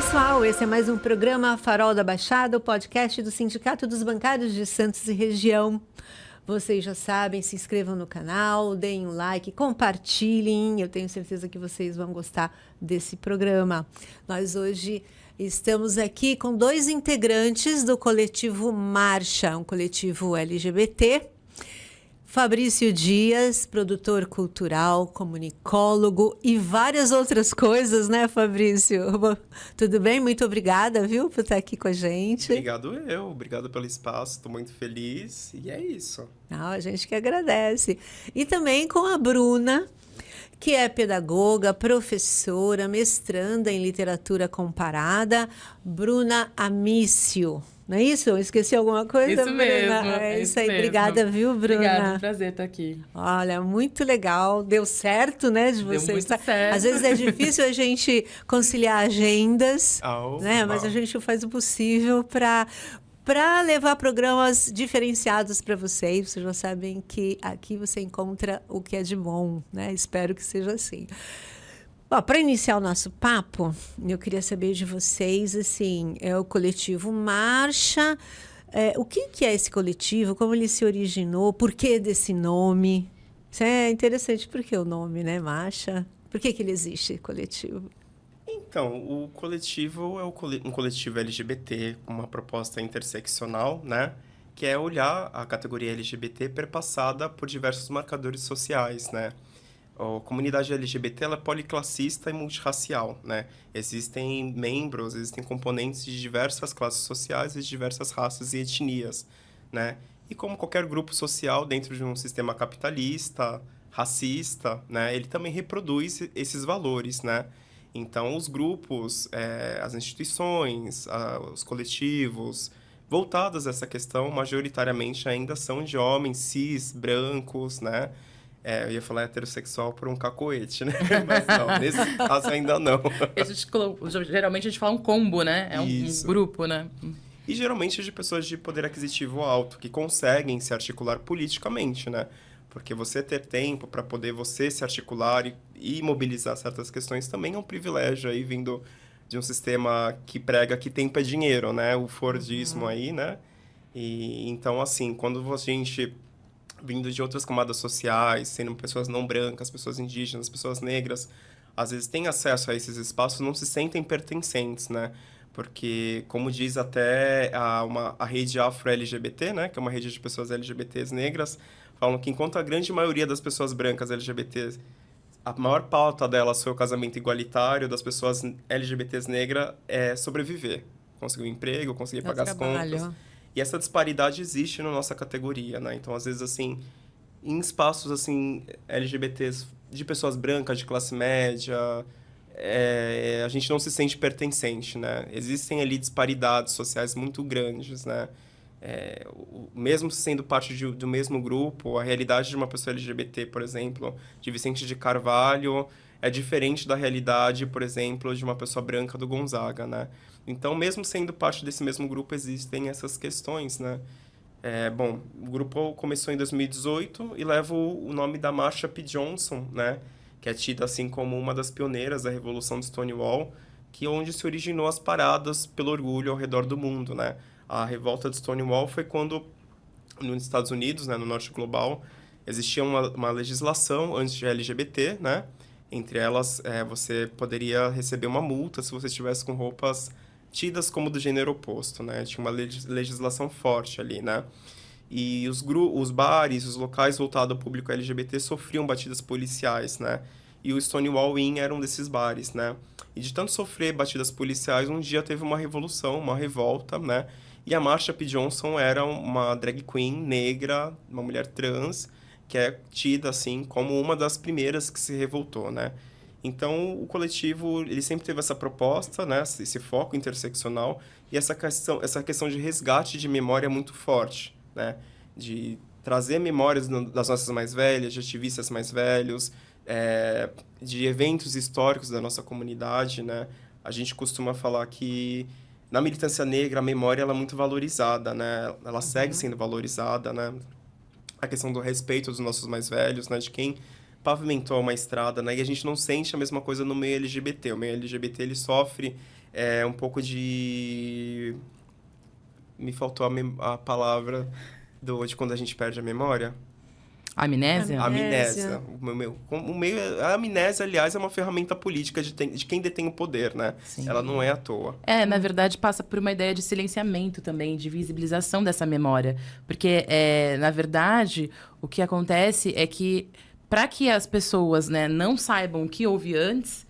pessoal, esse é mais um programa Farol da Baixada, o podcast do Sindicato dos Bancários de Santos e Região. Vocês já sabem, se inscrevam no canal, deem um like, compartilhem, eu tenho certeza que vocês vão gostar desse programa. Nós hoje estamos aqui com 2 integrantes do coletivo Marcha, um coletivo LGBT. Fabrício Dias, produtor cultural, comunicólogo e várias outras coisas, né, Fabrício? Tudo bem? Muito obrigada, viu, por estar aqui com a gente. Obrigado pelo espaço, estou muito feliz e é isso. Não, a gente que agradece. E também com a Bruna, que é pedagoga, professora, mestranda em literatura comparada, Bruna Amicio. Não é isso? Eu esqueci alguma coisa, isso Bruna? Mesmo, é isso aí. mesmo. Obrigada, viu, Bruna? Obrigada, prazer estar aqui. Olha, muito legal. Deu certo, né, de vocês. Deu muito certo. Às vezes é difícil a gente conciliar agendas, né? Mas a gente faz o possível para levar programas diferenciados para vocês. Vocês já sabem que aqui você encontra o que é de bom, né? Espero que seja assim. Para iniciar o nosso papo, eu queria saber de vocês, assim, é o coletivo Marcha. O que é esse coletivo? Como ele se originou? Por que desse nome? Isso é interessante. Por que o nome, né? Marcha? Por que ele existe, coletivo? Então, o coletivo é um coletivo LGBT com uma proposta interseccional, né? Que é olhar a categoria LGBT perpassada por diversos marcadores sociais, né? A comunidade LGBT ela é policlassista e multirracial, né? Existem membros, existem componentes de diversas classes sociais e de diversas raças e etnias, né? E como qualquer grupo social dentro de um sistema capitalista, racista, né? Ele também reproduz esses valores, né? Então, os grupos, as instituições, os coletivos voltados a essa questão, majoritariamente ainda são de homens cis, brancos, né? Eu ia falar heterossexual por um cacoete, né? Mas não, nesse caso ainda não. Geralmente a gente fala um combo, né? É um grupo, né? E geralmente de pessoas de poder aquisitivo alto, que conseguem se articular politicamente, né? Porque você ter tempo para poder você se articular e mobilizar certas questões também é um privilégio aí vindo de um sistema que prega que tempo é dinheiro, né? O Fordismo aí, né? E então, assim, quando a gente vindo de outras camadas sociais, sendo pessoas não brancas, pessoas indígenas, pessoas negras, às vezes têm acesso a esses espaços, não se sentem pertencentes, né? Porque, como diz até a rede afro-LGBT, né? Que é uma rede de pessoas LGBTs negras, falam que enquanto a grande maioria das pessoas brancas LGBTs, a maior pauta delas foi o casamento igualitário, das pessoas LGBTs negras é sobreviver. Conseguir um emprego, conseguir pagar as contas. E essa disparidade existe na nossa categoria, né? Então, às vezes, assim, em espaços, assim, LGBTs de pessoas brancas, de classe média, a gente não se sente pertencente, né? Existem ali disparidades sociais muito grandes, né? Mesmo sendo parte do mesmo grupo, a realidade de uma pessoa LGBT, por exemplo, de Vicente de Carvalho, é diferente da realidade, por exemplo, de uma pessoa branca do Gonzaga, né? Então, mesmo sendo parte desse mesmo grupo, existem essas questões, né? O grupo começou em 2018 e leva o nome da Marsha P. Johnson, né? Que é tida assim como uma das pioneiras da Revolução de Stonewall, onde se originou as paradas pelo orgulho ao redor do mundo, né? A revolta de Stonewall foi quando, nos Estados Unidos, né, no norte global, existia uma legislação anti-LGBT, né? Entre elas, você poderia receber uma multa se você estivesse com roupas tidas como do gênero oposto, né? Tinha uma legislação forte ali, né? E os bares, os locais voltados ao público LGBT sofriam batidas policiais, né? E o Stonewall Inn era um desses bares, né? E de tanto sofrer batidas policiais, um dia teve uma revolução, uma revolta, né? E a Marsha P. Johnson era uma drag queen negra, uma mulher trans, que é tida, assim, como uma das primeiras que se revoltou, né? Então, o coletivo, ele sempre teve essa proposta, né? Esse foco interseccional e essa questão de resgate de memória muito forte, né? De trazer memórias das nossas mais velhas, de ativistas mais velhos, de eventos históricos da nossa comunidade, né? A gente costuma falar que na militância negra a memória ela é muito valorizada, né? Ela segue sendo valorizada, né? A questão do respeito dos nossos mais velhos, né? De quem pavimentou uma estrada, né? E a gente não sente a mesma coisa no meio LGBT. O meio LGBT, ele sofre um pouco de... Me faltou a palavra de quando a gente perde a memória. Amnésia? Amnésia. A amnésia, aliás, é uma ferramenta política de quem detém o poder, né? Sim. Ela não é à toa. Na verdade, passa por uma ideia de silenciamento também, de visibilização dessa memória. Porque, na verdade, o que acontece é que, para que as pessoas, né, não saibam o que houve antes,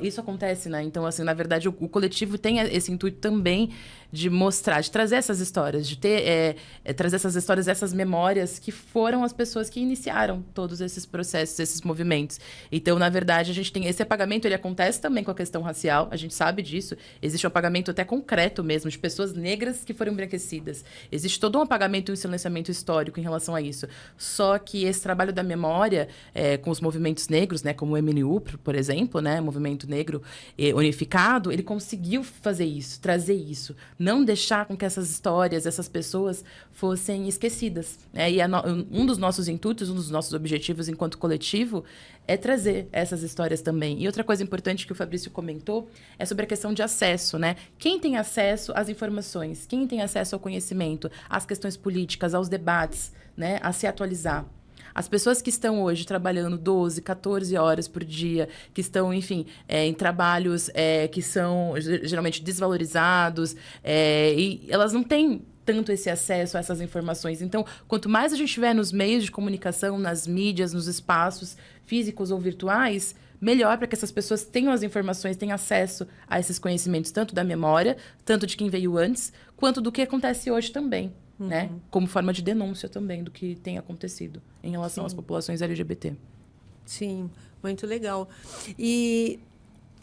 isso acontece, né? Então, assim, na verdade, o coletivo tem esse intuito também de mostrar, de trazer essas histórias, de ter, trazer essas histórias, essas memórias que foram as pessoas que iniciaram todos esses processos, esses movimentos. Então, na verdade, a gente tem esse apagamento, ele acontece também com a questão racial, a gente sabe disso. Existe um apagamento até concreto mesmo, de pessoas negras que foram embranquecidas. Existe todo um apagamento e um silenciamento histórico em relação a isso. Só que esse trabalho da memória, com os movimentos negros, né, como o MNU, por exemplo, né, movimento negro unificado, ele conseguiu fazer isso, trazer isso. Não deixar com que essas histórias, essas pessoas fossem esquecidas. Né? E um dos nossos intuitos, um dos nossos objetivos enquanto coletivo é trazer essas histórias também. E outra coisa importante que o Fabrício comentou é sobre a questão de acesso, né? Quem tem acesso às informações, quem tem acesso ao conhecimento, às questões políticas, aos debates, né? A se atualizar. As pessoas que estão hoje trabalhando 12, 14 horas por dia, que estão, enfim, em trabalhos que são geralmente desvalorizados, e elas não têm tanto esse acesso a essas informações. Então, quanto mais a gente estiver nos meios de comunicação, nas mídias, nos espaços físicos ou virtuais, melhor para que essas pessoas tenham as informações, tenham acesso a esses conhecimentos, tanto da memória, tanto de quem veio antes, quanto do que acontece hoje também. Né? Como forma de denúncia também do que tem acontecido em relação às populações LGBT. Sim, muito legal. E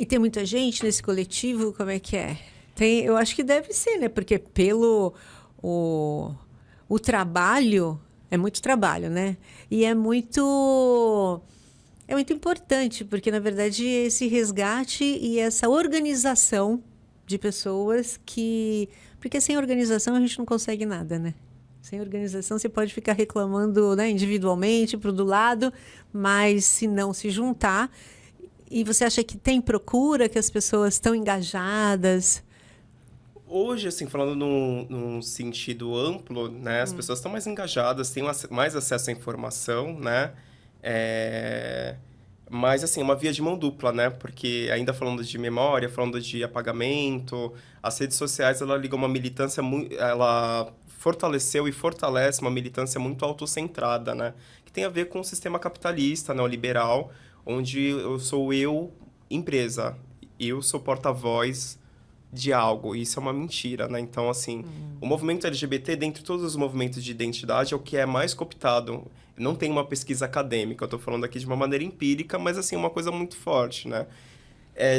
tem muita gente nesse coletivo, como é que é? Eu acho que deve ser, né? Porque pelo o trabalho, é muito trabalho, né? E é muito importante, porque, na verdade, esse resgate e essa organização de pessoas que... Porque sem organização a gente não consegue nada, né? Sem organização você pode ficar reclamando, né, individualmente, para o lado, mas se não se juntar... E você acha que tem procura, que as pessoas estão engajadas? Hoje, assim, falando num sentido amplo, né? As pessoas estão mais engajadas, têm mais acesso à informação, né? Mas, assim, uma via de mão dupla, né? Porque ainda falando de memória, falando de apagamento, as redes sociais, ela liga uma militância ela fortaleceu e fortalece uma militância muito autocentrada, né? Que tem a ver com o sistema capitalista, neoliberal, onde eu sou empresa, eu sou porta-voz de algo. Isso é uma mentira, né? Então, assim, o movimento LGBT, dentre todos os movimentos de identidade, é o que é mais cooptado. Não tem uma pesquisa acadêmica, eu estou falando aqui de uma maneira empírica, mas, assim, uma coisa muito forte, né?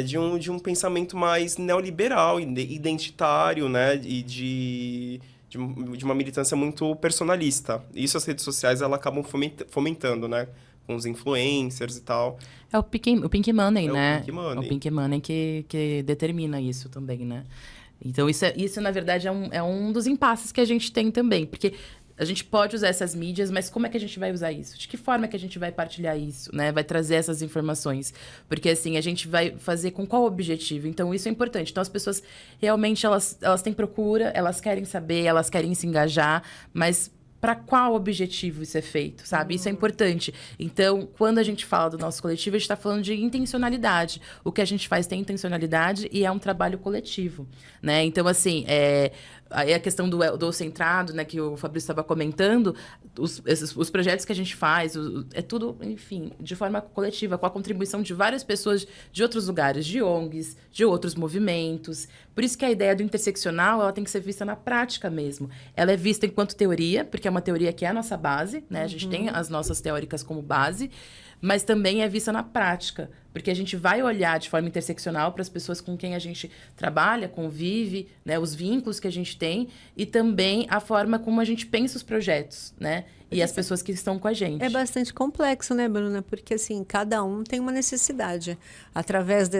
De um pensamento mais neoliberal, identitário, né? E de uma militância muito personalista. Isso as redes sociais, elas acabam fomentando, né? Com os influencers e tal. É o Pink Money, né? O Pink Money. O Pink Money que determina isso também, né? Então, isso na verdade, é um dos impasses que a gente tem também. Porque a gente pode usar essas mídias, mas como é que a gente vai usar isso? De que forma que a gente vai partilhar isso, né? Vai trazer essas informações? Porque, assim, a gente vai fazer com qual objetivo? Então, isso é importante. Então, as pessoas, realmente, elas têm procura, elas querem saber, elas querem se engajar, mas... para qual objetivo isso é feito, sabe? Isso é importante. Então, quando a gente fala do nosso coletivo, a gente está falando de intencionalidade. O que a gente faz tem intencionalidade e é um trabalho coletivo, né? Então, assim, a questão do centrado, né, que o Fabrício estava comentando, os projetos que a gente faz, é tudo, enfim, de forma coletiva, com a contribuição de várias pessoas de outros lugares, de ONGs, de outros movimentos. Por isso que a ideia do interseccional, ela tem que ser vista na prática mesmo. Ela é vista enquanto teoria, porque é uma teoria que é a nossa base, né? A gente tem as nossas teóricas como base, mas também é vista na prática, porque a gente vai olhar de forma interseccional para as pessoas com quem a gente trabalha, convive, né? Os vínculos que a gente tem e também a forma como a gente pensa os projetos, né? E as pessoas que estão com a gente. É bastante complexo, né, Bruna? Porque, assim, cada um tem uma necessidade. Através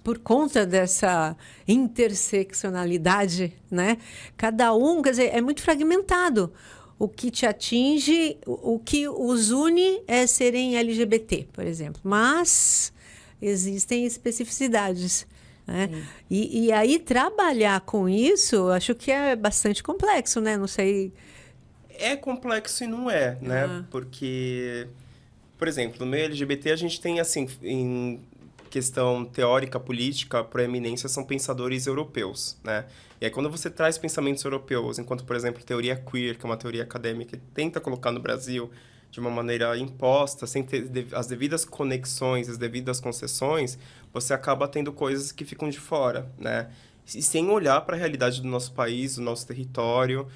por conta dessa interseccionalidade, né? Cada um, quer dizer, é muito fragmentado. o que te atinge, o que os une é serem LGBT, por exemplo. Mas existem especificidades, né? E aí trabalhar com isso, eu acho que é bastante complexo, né? Não sei. É complexo e não é, né? Porque, por exemplo, no meio LGBT a gente tem, assim, em questão teórica, política, a proeminência são pensadores europeus, né? E aí quando você traz pensamentos europeus, enquanto, por exemplo, teoria queer, que é uma teoria acadêmica que tenta colocar no Brasil de uma maneira imposta, sem ter as devidas conexões, as devidas concessões, você acaba tendo coisas que ficam de fora, né? E sem olhar para a realidade do nosso país, do nosso território,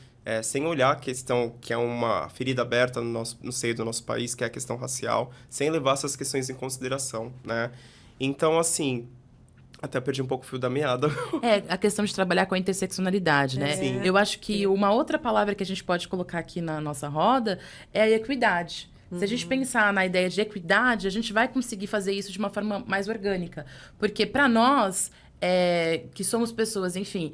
sem olhar a questão que é uma ferida aberta no seio do nosso país, que é a questão racial, sem levar essas questões em consideração, né? Então, assim, até perdi um pouco o fio da meada. A questão de trabalhar com a interseccionalidade, né? Sim. Eu acho que uma outra palavra que a gente pode colocar aqui na nossa roda é a equidade. Se a gente pensar na ideia de equidade, a gente vai conseguir fazer isso de uma forma mais orgânica. Porque para nós, que somos pessoas, enfim,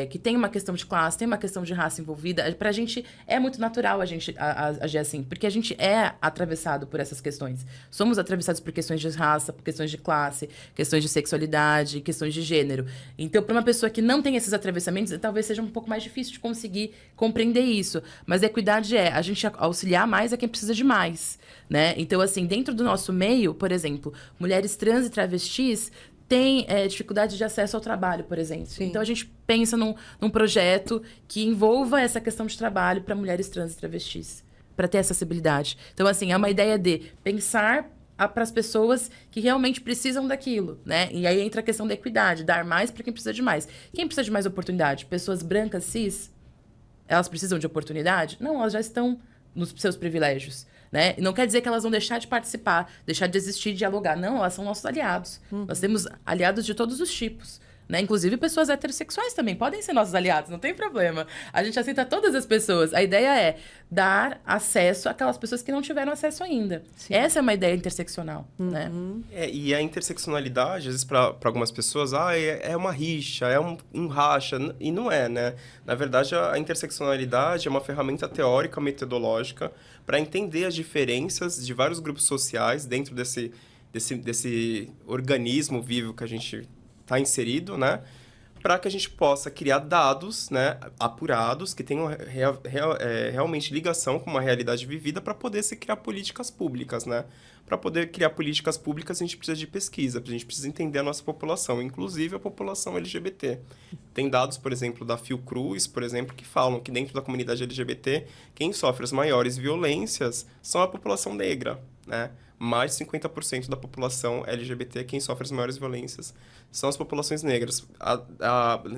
que tem uma questão de classe, tem uma questão de raça envolvida, pra gente é muito natural a gente agir assim, porque a gente é atravessado por essas questões. Somos atravessados por questões de raça, por questões de classe, questões de sexualidade, questões de gênero. Então, para uma pessoa que não tem esses atravessamentos, talvez seja um pouco mais difícil de conseguir compreender isso. Mas a equidade é a gente auxiliar mais a quem precisa de mais, né? Então, assim, dentro do nosso meio, por exemplo, mulheres trans e travestis tem dificuldade de acesso ao trabalho, por exemplo. Sim. Então, a gente pensa num projeto que envolva essa questão de trabalho para mulheres trans e travestis, para ter acessibilidade. Então, assim, é uma ideia de pensar para as pessoas que realmente precisam daquilo, né? E aí entra a questão da equidade, dar mais para quem precisa de mais. Quem precisa de mais oportunidade? Pessoas brancas, cis, elas precisam de oportunidade? Não, elas já estão nos seus privilégios, né? Não quer dizer que elas vão deixar de participar, deixar de existir, de dialogar. Não, elas são nossos aliados. Nós temos aliados de todos os tipos, né? Inclusive pessoas heterossexuais também podem ser nossos aliados, não tem problema. A gente aceita todas as pessoas. A ideia é dar acesso àquelas pessoas que não tiveram acesso ainda. Sim. Essa é uma ideia interseccional, né? E a interseccionalidade, às vezes, para algumas pessoas, é uma rixa, é um racha, e não é, né? Na verdade, a interseccionalidade é uma ferramenta teórica, metodológica, para entender as diferenças de vários grupos sociais dentro desse organismo vivo que a gente está inserido, né? Para que a gente possa criar dados, né, apurados, que tenham realmente ligação com uma realidade vivida para poder se criar políticas públicas, né? Para poder criar políticas públicas, a gente precisa de pesquisa, a gente precisa entender a nossa população, inclusive a população LGBT. Tem dados, por exemplo, da Fiocruz, por exemplo, que falam que dentro da comunidade LGBT, quem sofre as maiores violências são a população negra, né? Mais de 50% da população LGBT, quem sofre as maiores violências, são as populações negras.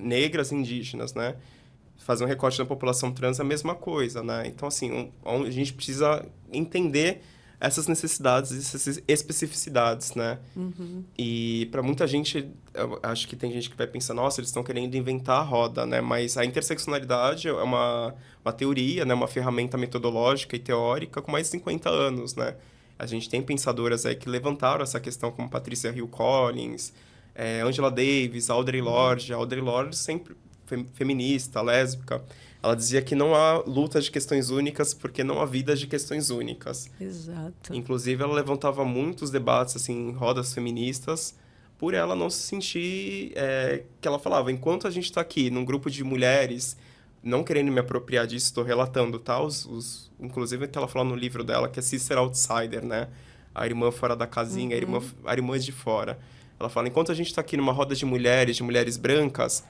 Negras e indígenas, né? Fazer um recorte da população trans é a mesma coisa, né? Então, assim, a gente precisa entender essas necessidades, essas especificidades, né? E para muita gente, eu acho que tem gente que vai pensar, nossa, eles estão querendo inventar a roda, né? Mas a interseccionalidade é uma teoria, né? Uma ferramenta metodológica e teórica com mais de 50 anos, né? A gente tem pensadoras aí que levantaram essa questão, como Patricia Hill Collins, Angela Davis, Audre Lorde. A Audre Lorde sempre feminista, lésbica. Ela dizia que não há luta de questões únicas porque não há vida de questões únicas. Exato. Inclusive, ela levantava muitos debates assim, em rodas feministas, por ela não se sentir... que ela falava, enquanto a gente está aqui num grupo de mulheres, não querendo me apropriar disso, estou relatando, tá? Inclusive, que ela fala no livro dela, que é Sister Outsider, né? A irmã fora da casinha, a irmã de fora. Ela fala, enquanto a gente está aqui numa roda de mulheres brancas,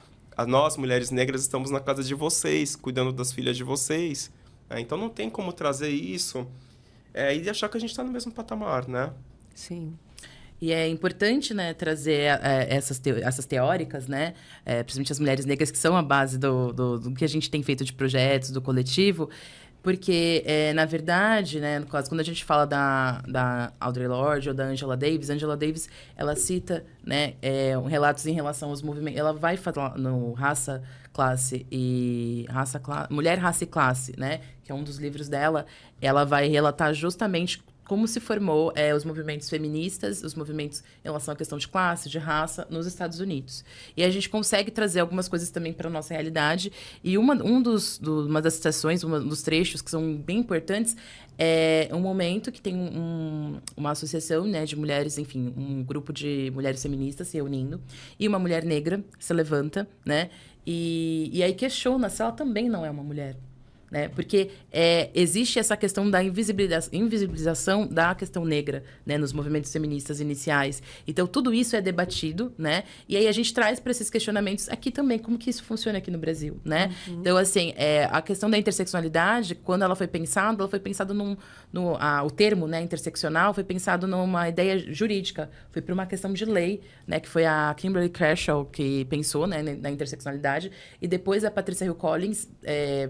nós, mulheres negras, estamos na casa de vocês, cuidando das filhas de vocês. Então, não tem como trazer isso e achar que a gente está no mesmo patamar, né? Sim. E é importante, né, trazer essas teóricas, né, principalmente as mulheres negras, que são a base do que a gente tem feito de projetos, do coletivo, porque, na verdade, né, no caso, quando a gente fala da Audre Lorde ou da Angela Davis, ela cita, né, relatos em relação aos movimentos. Ela vai falar no Mulher, Raça e Classe, né, que é um dos livros dela. Ela vai relatar justamente como se formou os movimentos feministas, os movimentos em relação à questão de classe, de raça, nos Estados Unidos. E a gente consegue trazer algumas coisas também para a nossa realidade. E uma das citações, um dos trechos que são bem importantes, é um momento que tem uma associação, né, de mulheres, enfim, um grupo de mulheres feministas se reunindo, e uma mulher negra se levanta, né, e aí questiona se ela também não é uma mulher. Né? Porque existe essa questão da invisibilização da questão negra, né? Nos movimentos feministas iniciais. Então, tudo isso é debatido, né? E aí a gente traz para esses questionamentos aqui também, como que isso funciona aqui no Brasil, né? Então, assim, a questão da interseccionalidade, quando ela foi pensada o termo, né, interseccional, foi pensado numa ideia jurídica, foi por uma questão de lei, né? Que foi a Kimberly Crenshaw que pensou, né, na interseccionalidade, e depois a Patricia Hill Collins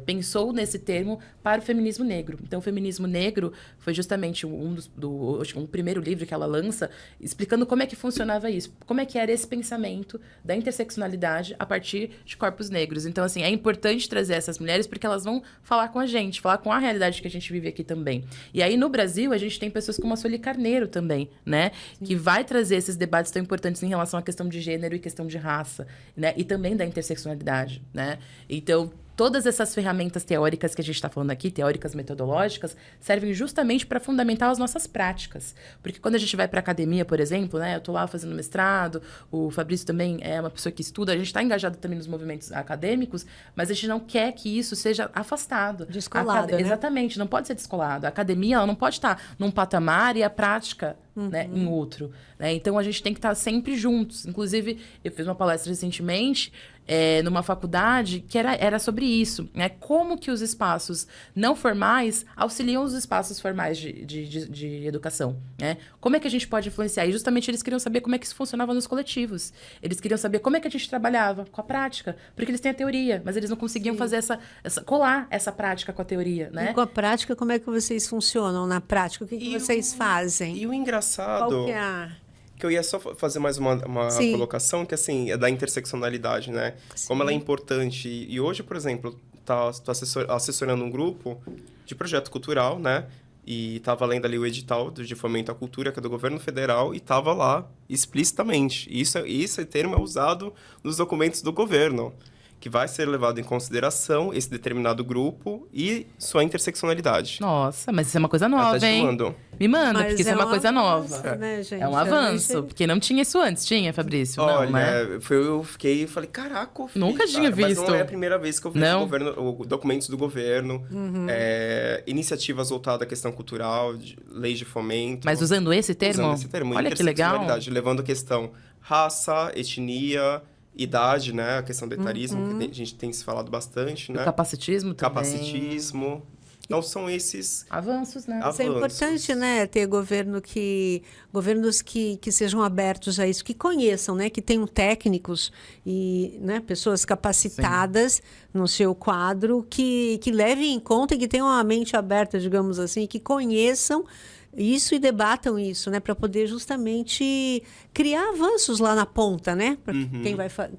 pensou nesse termo para o feminismo negro. Então, o feminismo negro foi justamente um primeiro livro que ela lança, explicando como é que funcionava isso, como é que era esse pensamento da interseccionalidade a partir de corpos negros. Então, assim, é importante trazer essas mulheres porque elas vão falar com a gente, falar com a realidade que a gente vive aqui também. E aí, no Brasil, a gente tem pessoas como a Sueli Carneiro também, né? Sim. Que vai trazer esses debates tão importantes em relação à questão de gênero e questão de raça, né? E também da interseccionalidade, né? Então, todas essas ferramentas teóricas que a gente está falando aqui, teóricas metodológicas, servem justamente para fundamentar as nossas práticas. Porque quando a gente vai para a academia, por exemplo, né, eu estou lá fazendo mestrado, o Fabrício também é uma pessoa que estuda, a gente está engajado também nos movimentos acadêmicos, mas a gente não quer que isso seja afastado. Descolado, né? Exatamente, não pode ser descolado. A academia ela não pode estar num patamar e a prática né, em outro. Né? Então, a gente tem que estar sempre juntos. Inclusive, eu fiz uma palestra recentemente numa faculdade que era sobre isso, né? Como que os espaços não formais auxiliam os espaços formais de educação, né? Como é que a gente pode influenciar? E justamente eles queriam saber como é que isso funcionava nos coletivos. Eles queriam saber como é que a gente trabalhava com a prática, porque eles têm a teoria, mas eles não conseguiam fazer colar essa prática com a teoria, né? E com a prática, como é que vocês funcionam na prática? O que vocês fazem? E o engraçado... Qual que é que eu ia só fazer mais uma colocação, que assim, é da interseccionalidade, né? Sim. Como ela é importante. E hoje, por exemplo, tô assessorando um grupo de projeto cultural, né? E estava lendo ali o edital de fomento à cultura, que é do governo federal, e estava lá explicitamente. Esse termo é usado nos documentos do governo, que vai ser levado em consideração esse determinado grupo e sua interseccionalidade. Nossa, mas isso é uma coisa nova, hein? Me manda, porque isso é uma coisa nova. Né, gente? É um avanço, porque não tinha isso antes. Tinha, Fabrício? Olha, não, né? eu fiquei e falei, caraca, nunca tinha visto. Mas não é a primeira vez que eu vejo documentos do governo, iniciativas voltadas à questão cultural, leis de fomento. Mas usando esse termo? Usando esse termo. Olha que legal. Levando a questão raça, etnia, idade, né? A questão do etarismo, que a gente tem se falado bastante, né? O capacitismo também. Capacitismo. Então, são esses... avanços, né? Isso é importante, né? Ter governos que sejam abertos a isso, que conheçam, né? Que tenham técnicos e, né, pessoas capacitadas no seu quadro, que levem em conta e que tenham a mente aberta, digamos assim, que conheçam isso e debatam isso, né, para poder justamente criar avanços lá na ponta, né,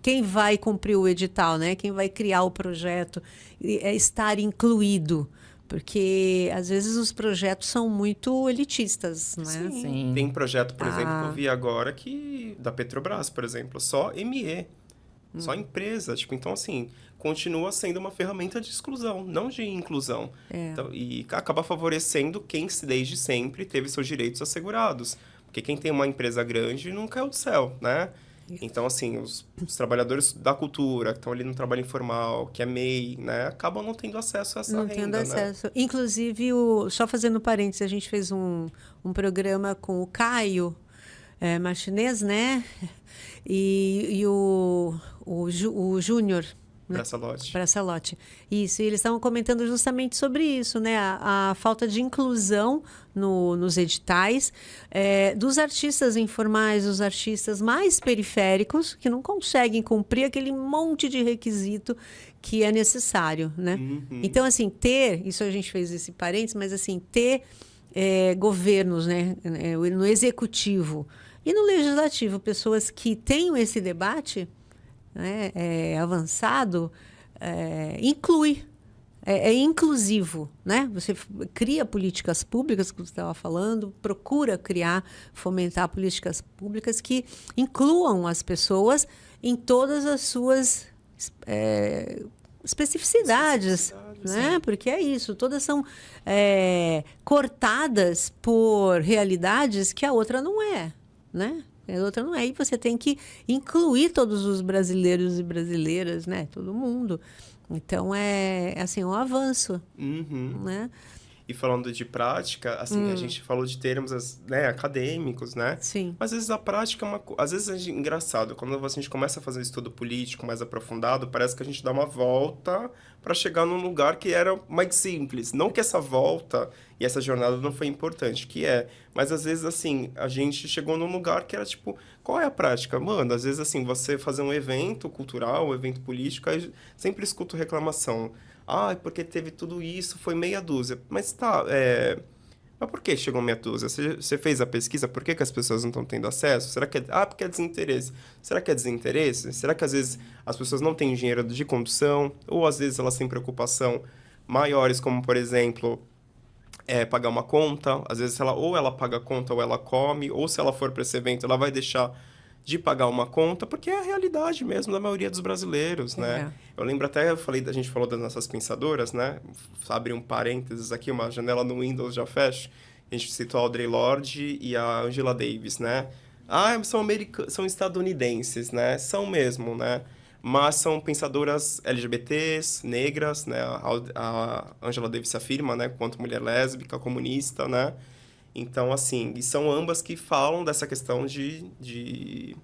quem vai cumprir o edital, né, quem vai criar o projeto, estar incluído, porque às vezes os projetos são muito elitistas, né? Sim. Tem projeto, por exemplo, que eu vi agora da Petrobras, por exemplo, só ME, só empresa, tipo, então assim, continua sendo uma ferramenta de exclusão, não de inclusão. Então, e acaba favorecendo quem desde sempre teve seus direitos assegurados. Porque quem tem uma empresa grande não caiu do céu, né? Então, assim, os trabalhadores da cultura, que estão ali no trabalho informal, que é MEI, né? Acabam não tendo acesso a essa renda, tendo acesso. Inclusive, só fazendo parênteses, a gente fez um programa com o Caio Martinez, né? E o Júnior, Bracalotti. Isso, e eles estavam comentando justamente sobre isso, né? A falta de inclusão nos editais, dos artistas informais, dos artistas mais periféricos, que não conseguem cumprir aquele monte de requisito que é necessário, né? Então, assim, isso a gente fez esse parênteses, mas assim, ter governos, né? No executivo e no legislativo, pessoas que tenham esse debate, né, avançado, inclui é inclusivo, né? Você cria políticas públicas, que você estava falando, procura fomentar políticas públicas que incluam as pessoas em todas as suas especificidades, né? Sim. Porque é isso, todas são cortadas por realidades que a outra não é, né? A outra não é. E você tem que incluir todos os brasileiros e brasileiras, né? Todo mundo. Então, assim, um avanço, né? E falando de prática, assim, a gente falou de termos, né, acadêmicos, né? Sim. Mas às vezes a prática é às vezes é engraçado. Quando a gente começa a fazer estudo político mais aprofundado, parece que a gente dá uma volta para chegar num lugar que era mais simples. Não que essa volta e essa jornada não foi importante, mas às vezes, assim, a gente chegou num lugar que era tipo, qual é a prática? Mano, às vezes, assim, você fazer um evento cultural, um evento político, aí sempre escuto reclamação. Ah, porque teve tudo isso, foi meia dúzia. Mas tá, mas por que chegou meia dúzia? Você fez a pesquisa, por que as pessoas não estão tendo acesso? Será que porque é desinteresse. Será que é desinteresse? Será que às vezes as pessoas não têm dinheiro de condução? Ou às vezes elas têm preocupação maiores, como, por exemplo, pagar uma conta? Às vezes ou ela paga a conta ou ela come, ou se ela for para esse evento, ela vai deixar de pagar uma conta, porque é a realidade mesmo da maioria dos brasileiros, né? Eu lembro até, a gente falou das nossas pensadoras, né? Abre um parênteses aqui, uma janela no Windows já fecha. A gente citou a Audre Lorde e a Angela Davis, né? São estadunidenses, né? São mesmo, né? Mas são pensadoras LGBTs, negras, né? A Angela Davis se afirma, né? Quanto mulher lésbica, comunista, né? Então, assim, e são ambas que falam dessa questão de que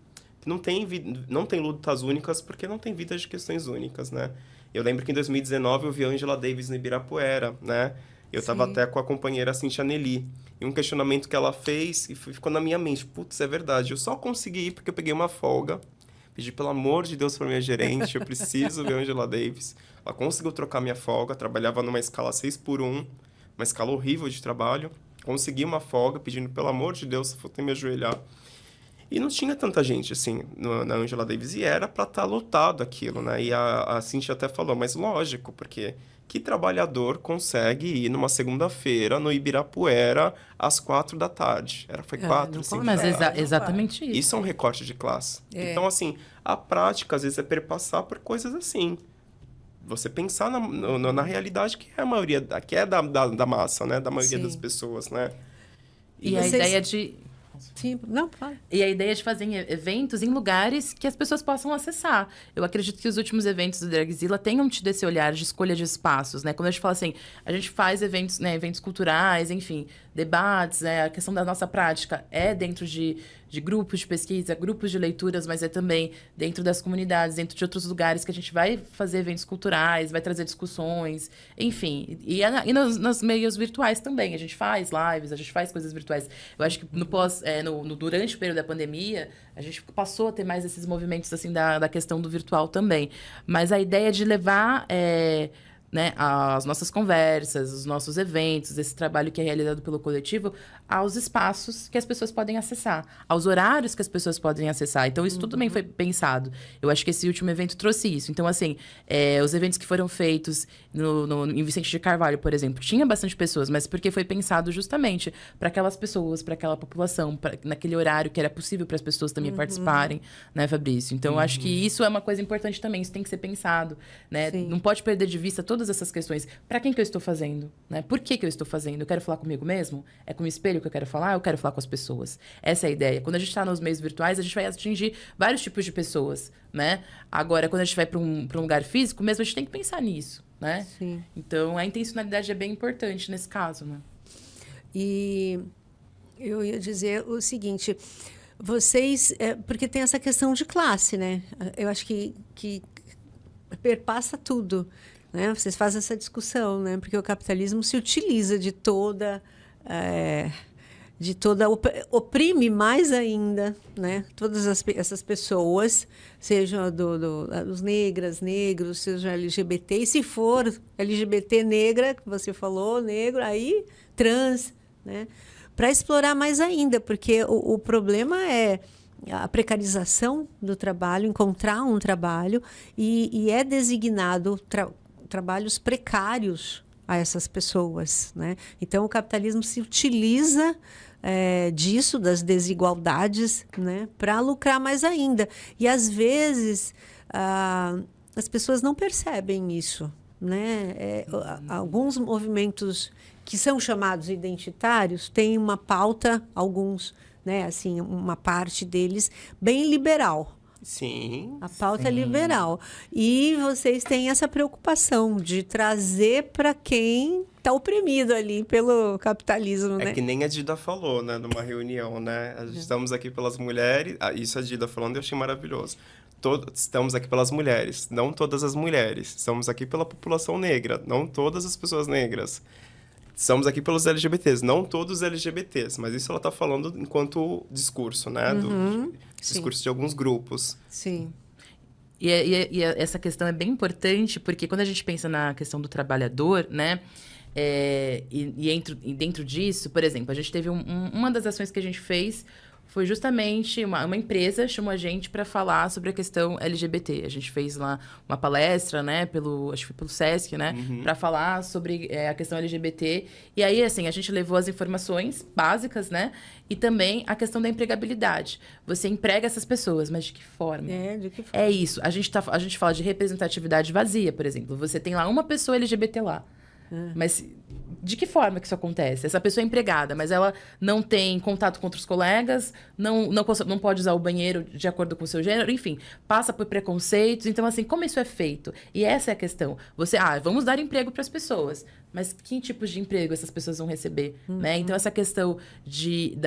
não tem lutas únicas porque não tem vidas de questões únicas, né? Eu lembro que em 2019 eu vi a Angela Davis no Ibirapuera, né? Eu estava até com a companheira Cintia Nelly. E um questionamento que ela fez e ficou na minha mente. Putz, é verdade. Eu só consegui ir porque eu peguei uma folga. Pedi, pelo amor de Deus, para minha gerente. Eu preciso ver a Angela Davis. Ela conseguiu trocar minha folga. Trabalhava numa escala 6x1. Uma escala horrível de trabalho. Consegui uma folga, pedindo, pelo amor de Deus, se for me ajoelhar. E não tinha tanta gente, assim, na Angela Davis. E era para estar lotado aquilo, né? E a Cintia até falou, mas lógico, porque que trabalhador consegue ir numa segunda-feira no Ibirapuera às 4 da tarde? Foi 4, 5 Mas da tarde. exatamente isso. Isso é um recorte de classe. Então, assim, a prática, às vezes, é perpassar por coisas assim. Você pensar na realidade que é a maioria, que é da massa, né? Da maioria das pessoas, né? E a ideia de... Sim, não, fala. E a ideia de fazer eventos em lugares que as pessoas possam acessar. Eu acredito que os últimos eventos do Dragzilla tenham tido esse olhar de escolha de espaços, né? Quando a gente fala assim, a gente faz eventos, né, eventos culturais, enfim, debates, né? A questão da nossa prática é dentro de grupos de pesquisa, grupos de leituras, mas é também dentro das comunidades, dentro de outros lugares que a gente vai fazer eventos culturais, vai trazer discussões, enfim. E nos meios virtuais também. A gente faz lives, a gente faz coisas virtuais. Eu acho que durante o período da pandemia, a gente passou a ter mais esses movimentos assim, da questão do virtual também. Mas a ideia de levar... né, as nossas conversas, os nossos eventos, esse trabalho que é realizado pelo coletivo, aos espaços que as pessoas podem acessar, aos horários que as pessoas podem acessar. Então, isso tudo também foi pensado. Eu acho que esse último evento trouxe isso. Então, assim, os eventos que foram feitos em Vicente de Carvalho, por exemplo, tinha bastante pessoas, mas porque foi pensado justamente para aquelas pessoas, para aquela população, naquele horário que era possível para as pessoas também participarem, né, Fabrício? Então, eu acho que isso é uma coisa importante também, isso tem que ser pensado, né? Sim. Não pode perder de vista todas essas questões. Para quem que eu estou fazendo? Né? Por que eu estou fazendo? Eu quero falar comigo mesmo? É com o espelho que eu quero falar? Eu quero falar com as pessoas. Essa é a ideia. Quando a gente está nos meios virtuais, a gente vai atingir vários tipos de pessoas, né? Agora, quando a gente vai para um lugar físico, mesmo a gente tem que pensar nisso, né? Sim. Então, a intencionalidade é bem importante nesse caso, né? E eu ia dizer o seguinte, vocês... porque tem essa questão de classe, né? Eu acho que perpassa tudo, né? Vocês fazem essa discussão, né? Porque o capitalismo se utiliza de toda oprime mais ainda, né? Todas essas pessoas, sejam os negros, seja LGBT, e se for LGBT negra, que você falou, negro, aí trans, né? Para explorar mais ainda, porque o problema é a precarização do trabalho, encontrar um trabalho, e é designado trabalhos precários a essas pessoas, né? Então, o capitalismo se utiliza disso, das desigualdades, né, para lucrar mais ainda. E, às vezes, as pessoas não percebem isso, né? Alguns movimentos que são chamados identitários têm uma pauta, alguns, né, assim, uma parte deles bem liberal. Sim. A pauta é liberal. E vocês têm essa preocupação de trazer para quem está oprimido ali pelo capitalismo, né? É que nem a Dida falou, né, numa reunião, né? Estamos aqui pelas mulheres. Isso a Dida falando eu achei maravilhoso. Estamos aqui pelas mulheres, não todas as mulheres. Estamos aqui pela população negra, não todas as pessoas negras. Estamos aqui pelos LGBTs, não todos os LGBTs, mas isso ela está falando enquanto discurso, né? Discurso de alguns grupos. Sim. E essa questão é bem importante, porque quando a gente pensa na questão do trabalhador, né? E dentro disso, por exemplo, a gente teve uma das ações que a gente fez foi justamente uma empresa chamou a gente para falar sobre a questão LGBT. A gente fez lá uma palestra, né, acho que foi pelo Sesc, né, para falar sobre a questão LGBT. E aí, assim, a gente levou as informações básicas, né, e também a questão da empregabilidade. Você emprega essas pessoas, mas de que forma? De que forma? É isso. A gente fala de representatividade vazia, por exemplo. Você tem lá uma pessoa LGBT lá. Mas de que forma que isso acontece? Essa pessoa é empregada, mas ela não tem contato com outros colegas, não pode usar o banheiro de acordo com o seu gênero, enfim, passa por preconceitos. Então, assim, como isso é feito? E essa é a questão. Vamos dar emprego para as pessoas, mas que tipos de emprego essas pessoas vão receber? Né? Então, essa questão de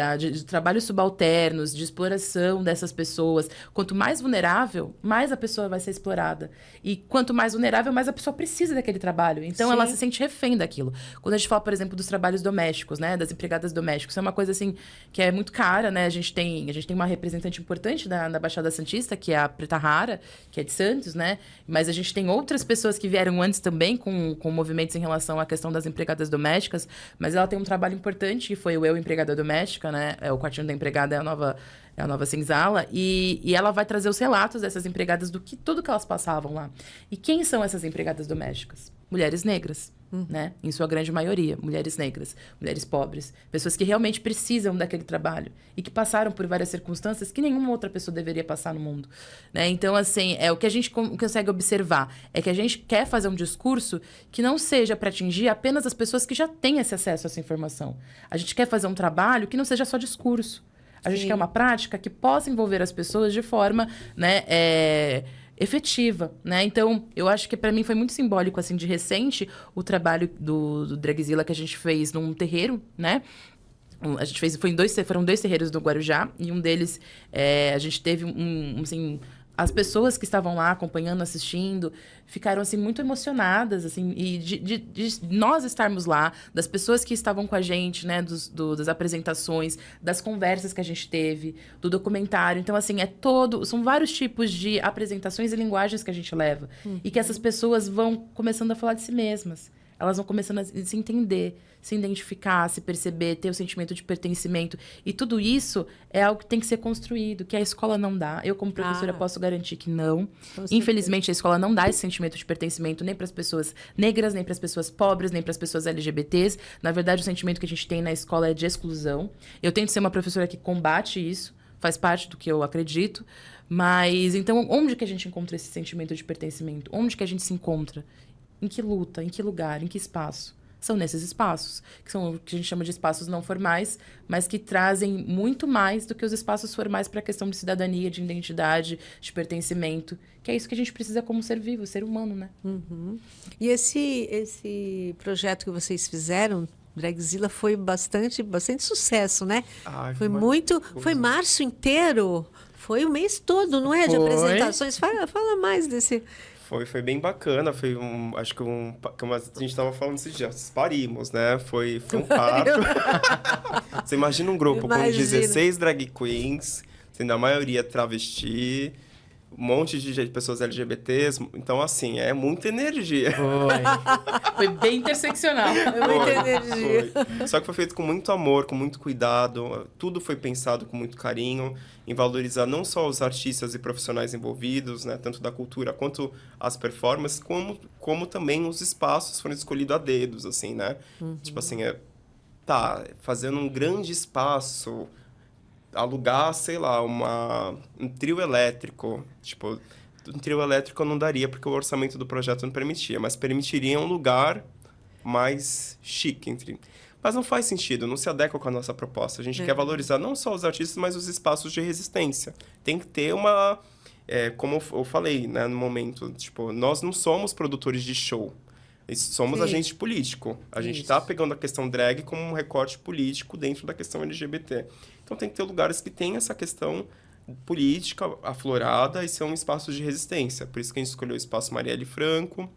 trabalhos subalternos, de exploração dessas pessoas, quanto mais vulnerável, mais a pessoa vai ser explorada. E quanto mais vulnerável, mais a pessoa precisa daquele trabalho. Então, Sim. ela se sente refém daquilo. Quando a gente fala, por exemplo, dos trabalhos domésticos, né? Das empregadas domésticas, é uma coisa, assim, que é muito cara, né? A gente tem uma representante importante na Baixada Santista, que é a Preta Rara, que é de Santos, né? Mas a gente tem outras pessoas que vieram antes também com movimentos em relação à questão das empregadas domésticas, mas ela tem um trabalho importante, que foi o Eu Empregada Doméstica, né? O Quartinho da Empregada é a nova senzala, e ela vai trazer os relatos dessas empregadas tudo que elas passavam lá. E quem são essas empregadas domésticas? Mulheres negras, né? Em sua grande maioria, mulheres negras, mulheres pobres, pessoas que realmente precisam daquele trabalho e que passaram por várias circunstâncias que nenhuma outra pessoa deveria passar no mundo, né? Então, assim, o que a gente consegue observar é que a gente quer fazer um discurso que não seja para atingir apenas as pessoas que já têm esse acesso a essa informação. A gente quer fazer um trabalho que não seja só discurso. A gente quer uma prática que possa envolver as pessoas de forma, né, efetiva, né? Então, eu acho que para mim foi muito simbólico, assim, de recente, o trabalho do Dragzilla que a gente fez num terreiro, né? A gente fez, foram 2 terreiros do Guarujá, e um deles, a gente teve assim, as pessoas que estavam lá acompanhando, assistindo, ficaram, assim, muito emocionadas, assim, e de nós estarmos lá, das pessoas que estavam com a gente, né, das apresentações, das conversas que a gente teve, do documentário. Então, assim, são vários tipos de apresentações e linguagens que a gente leva. E que essas pessoas vão começando a falar de si mesmas. Elas vão começando a se entender, se identificar, se perceber, ter o sentimento de pertencimento. E tudo isso é algo que tem que ser construído, que a escola não dá. Eu, como professora, posso garantir que não. Infelizmente, a escola não dá esse sentimento de pertencimento nem para as pessoas negras, nem para as pessoas pobres, nem para as pessoas LGBTs. Na verdade, o sentimento que a gente tem na escola é de exclusão. Eu tento ser uma professora que combate isso, faz parte do que eu acredito. Mas, então, onde que a gente encontra esse sentimento de pertencimento? Onde que a gente se encontra? Em que luta? Em que lugar? Em que espaço? São nesses espaços, que são o que a gente chama de espaços não formais, mas que trazem muito mais do que os espaços formais para a questão de cidadania, de identidade, de pertencimento, que é isso que a gente precisa como ser vivo, ser humano, né? E esse projeto que vocês fizeram, Dragzilla, foi bastante sucesso, né? Foi março inteiro, foi o mês todo, não é? De apresentações. Fala mais desse... Foi bem bacana, acho que como a gente estava falando esses dias, parimos, né? Foi um parto. Você imagina um grupo com 16 drag queens, sendo a maioria travesti, monte de pessoas LGBTs. Então, assim, é muita energia. Foi bem interseccional. É muita energia. Foi. Só que foi feito com muito amor, com muito cuidado. Tudo foi pensado com muito carinho, em valorizar não só os artistas e profissionais envolvidos, né, tanto da cultura quanto as performances, como também os espaços foram escolhidos a dedos, assim, né? Tipo assim, fazendo um grande espaço, alugar, sei lá, um trio elétrico. Tipo, um trio elétrico eu não daria, porque o orçamento do projeto não permitia, mas permitiria um lugar mais chique, Mas não faz sentido, não se adequa com a nossa proposta. A gente quer valorizar não só os artistas, mas os espaços de resistência. Tem que ter como eu falei, né, no momento, tipo, nós não somos produtores de show. Somos agente político. A gente está pegando a questão drag como um recorte político dentro da questão LGBT. Então, tem que ter lugares que têm essa questão política aflorada e são espaços de resistência. Por isso que a gente escolheu o Espaço Marielle Franco,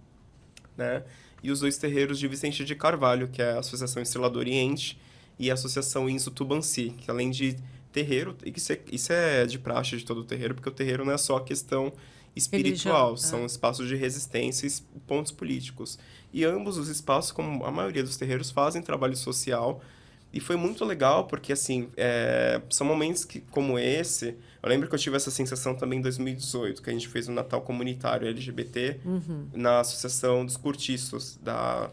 né? E os 2 terreiros de Vicente de Carvalho, que é a Associação Estrela do Oriente e a Associação Inzo Tubanci, que além de terreiro, e isso é de praxe de todo o terreiro, porque o terreiro não é só questão espiritual, são espaços de resistência e pontos políticos. E ambos os espaços, como a maioria dos terreiros, fazem trabalho social. E foi muito legal, porque, assim, são momentos como esse... Eu lembro que eu tive essa sensação também em 2018, que a gente fez um Natal comunitário LGBT na Associação dos Cortiços, da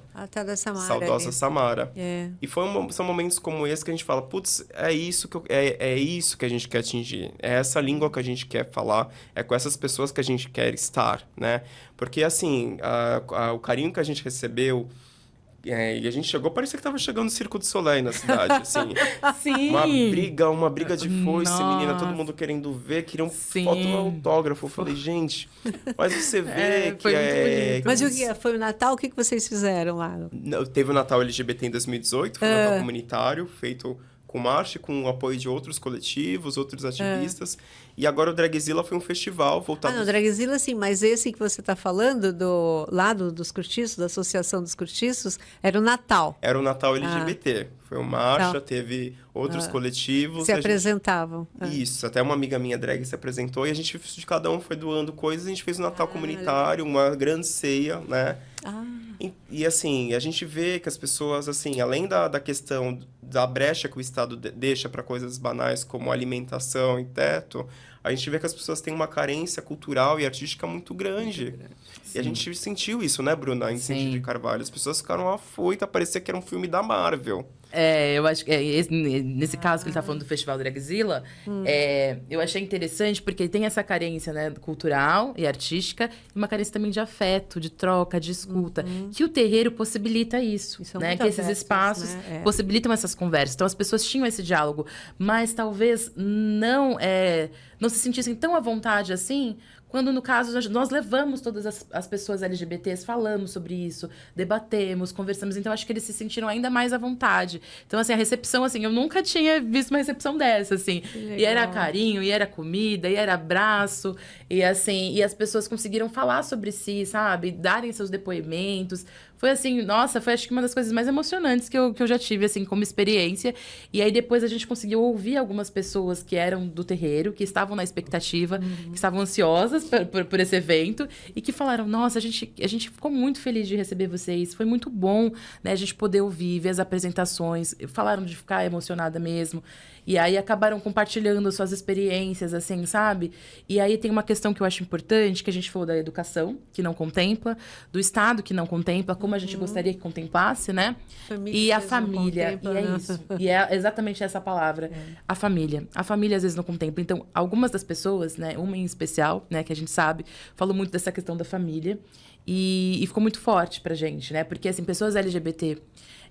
Samara, saudosa Samara. E são momentos como esse que a gente fala, putz, é isso que a gente quer atingir. É essa língua que a gente quer falar, é com essas pessoas que a gente quer estar, né? Porque, assim, o carinho que a gente recebeu... e a gente chegou, parecia que tava chegando no Circo do Soleil na cidade, assim. Sim! Uma briga de foice, menina, todo mundo querendo ver, queriam foto no autógrafo. Eu falei, gente, mas você vê que foi muito bonito. Mas o que foi o Natal? O que vocês fizeram lá? Teve o Natal LGBT em 2018, foi um Natal comunitário, feito com marcha, com o apoio de outros coletivos, outros ativistas. E agora o Dragzilla foi um festival voltado... Não, Dragzilla sim, mas esse que você está falando, dos cortiços, da Associação dos Cortiços, era o Natal. Era o Natal LGBT. Foi uma marcha, teve outros coletivos. Se apresentavam. Isso, até uma amiga minha drag se apresentou e a gente, de cada um foi doando coisas, a gente fez um Natal comunitário, uma grande ceia, né? E assim, a gente vê que as pessoas, assim, além da questão da brecha que o Estado deixa para coisas banais como alimentação e teto, a gente vê que as pessoas têm uma carência cultural e artística muito grande. E a gente sentiu isso, né, Bruna, em Vicente de Carvalho. As pessoas ficaram afoitas, parecia que era um filme da Marvel. Eu acho que nesse caso que ele tá falando do Festival Dragzilla, eu achei interessante porque tem essa carência, né, cultural e artística, e uma carência também de afeto, de troca, de escuta, que o terreiro possibilita isso, né? Que esses espaços possibilitam essas conversas. Então, as pessoas tinham esse diálogo, mas talvez não se sentissem tão à vontade assim, quando, no caso, nós levamos todas as pessoas LGBTs, falamos sobre isso, debatemos, conversamos. Então, acho que eles se sentiram ainda mais à vontade. Então, assim, a recepção, assim, eu nunca tinha visto uma recepção dessa, assim. E era carinho, e era comida, e era abraço. E, assim, e as pessoas conseguiram falar sobre si, sabe? Darem seus depoimentos. Foi assim, nossa, foi acho que uma das coisas mais emocionantes que eu já tive, assim, como experiência. E aí depois a gente conseguiu ouvir algumas pessoas que eram do terreiro, que estavam na expectativa, que estavam ansiosas por esse evento, e que falaram, nossa, a gente ficou muito feliz de receber vocês, foi muito bom, né, a gente poder ouvir, ver as apresentações, falaram de ficar emocionada mesmo. E aí acabaram compartilhando suas experiências, assim, sabe? E aí tem uma questão que eu acho importante, que a gente falou da educação, que não contempla, do Estado, que não contempla, como a gente gostaria que contemplasse, né? E a família, e é isso. E é exatamente essa palavra, a família. A família às vezes não contempla. Então, algumas das pessoas, né, uma em especial, né, que a gente sabe, falou muito dessa questão da família. E ficou muito forte pra gente, né? Porque, assim, pessoas LGBT,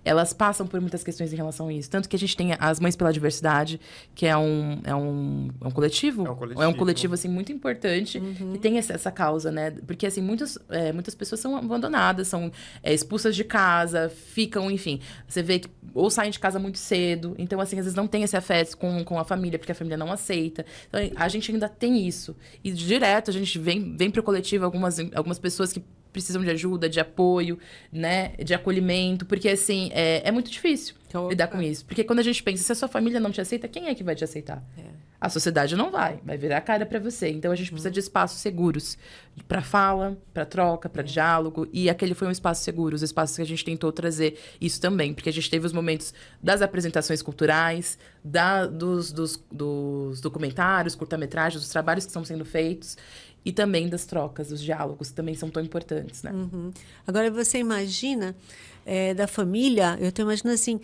elas passam por muitas questões em relação a isso. Tanto que a gente tem as Mães pela Diversidade, que é um coletivo? É um coletivo, assim, muito importante. E tem essa causa, né? Porque, assim, muitas pessoas são abandonadas, são expulsas de casa, ficam, enfim. Você vê que ou saem de casa muito cedo. Então, assim, às vezes não tem esse afeto com a família, porque a família não aceita. Então, a gente ainda tem isso. E direto a gente vem pro coletivo algumas pessoas que precisam de ajuda, de apoio, né, de acolhimento, porque, assim, é muito difícil lidar com isso. Porque quando a gente pensa, se a sua família não te aceita, quem é que vai te aceitar? A sociedade não vai virar a cara para você. Então, a gente precisa de espaços seguros para fala, para troca, para diálogo. E aquele foi um espaço seguro, os espaços que a gente tentou trazer isso também. Porque a gente teve os momentos das apresentações culturais, dos documentários, curta-metragens, dos trabalhos que estão sendo feitos. E também das trocas, dos diálogos, que também são tão importantes, né? Agora, você imagina da família, eu estou imaginando assim...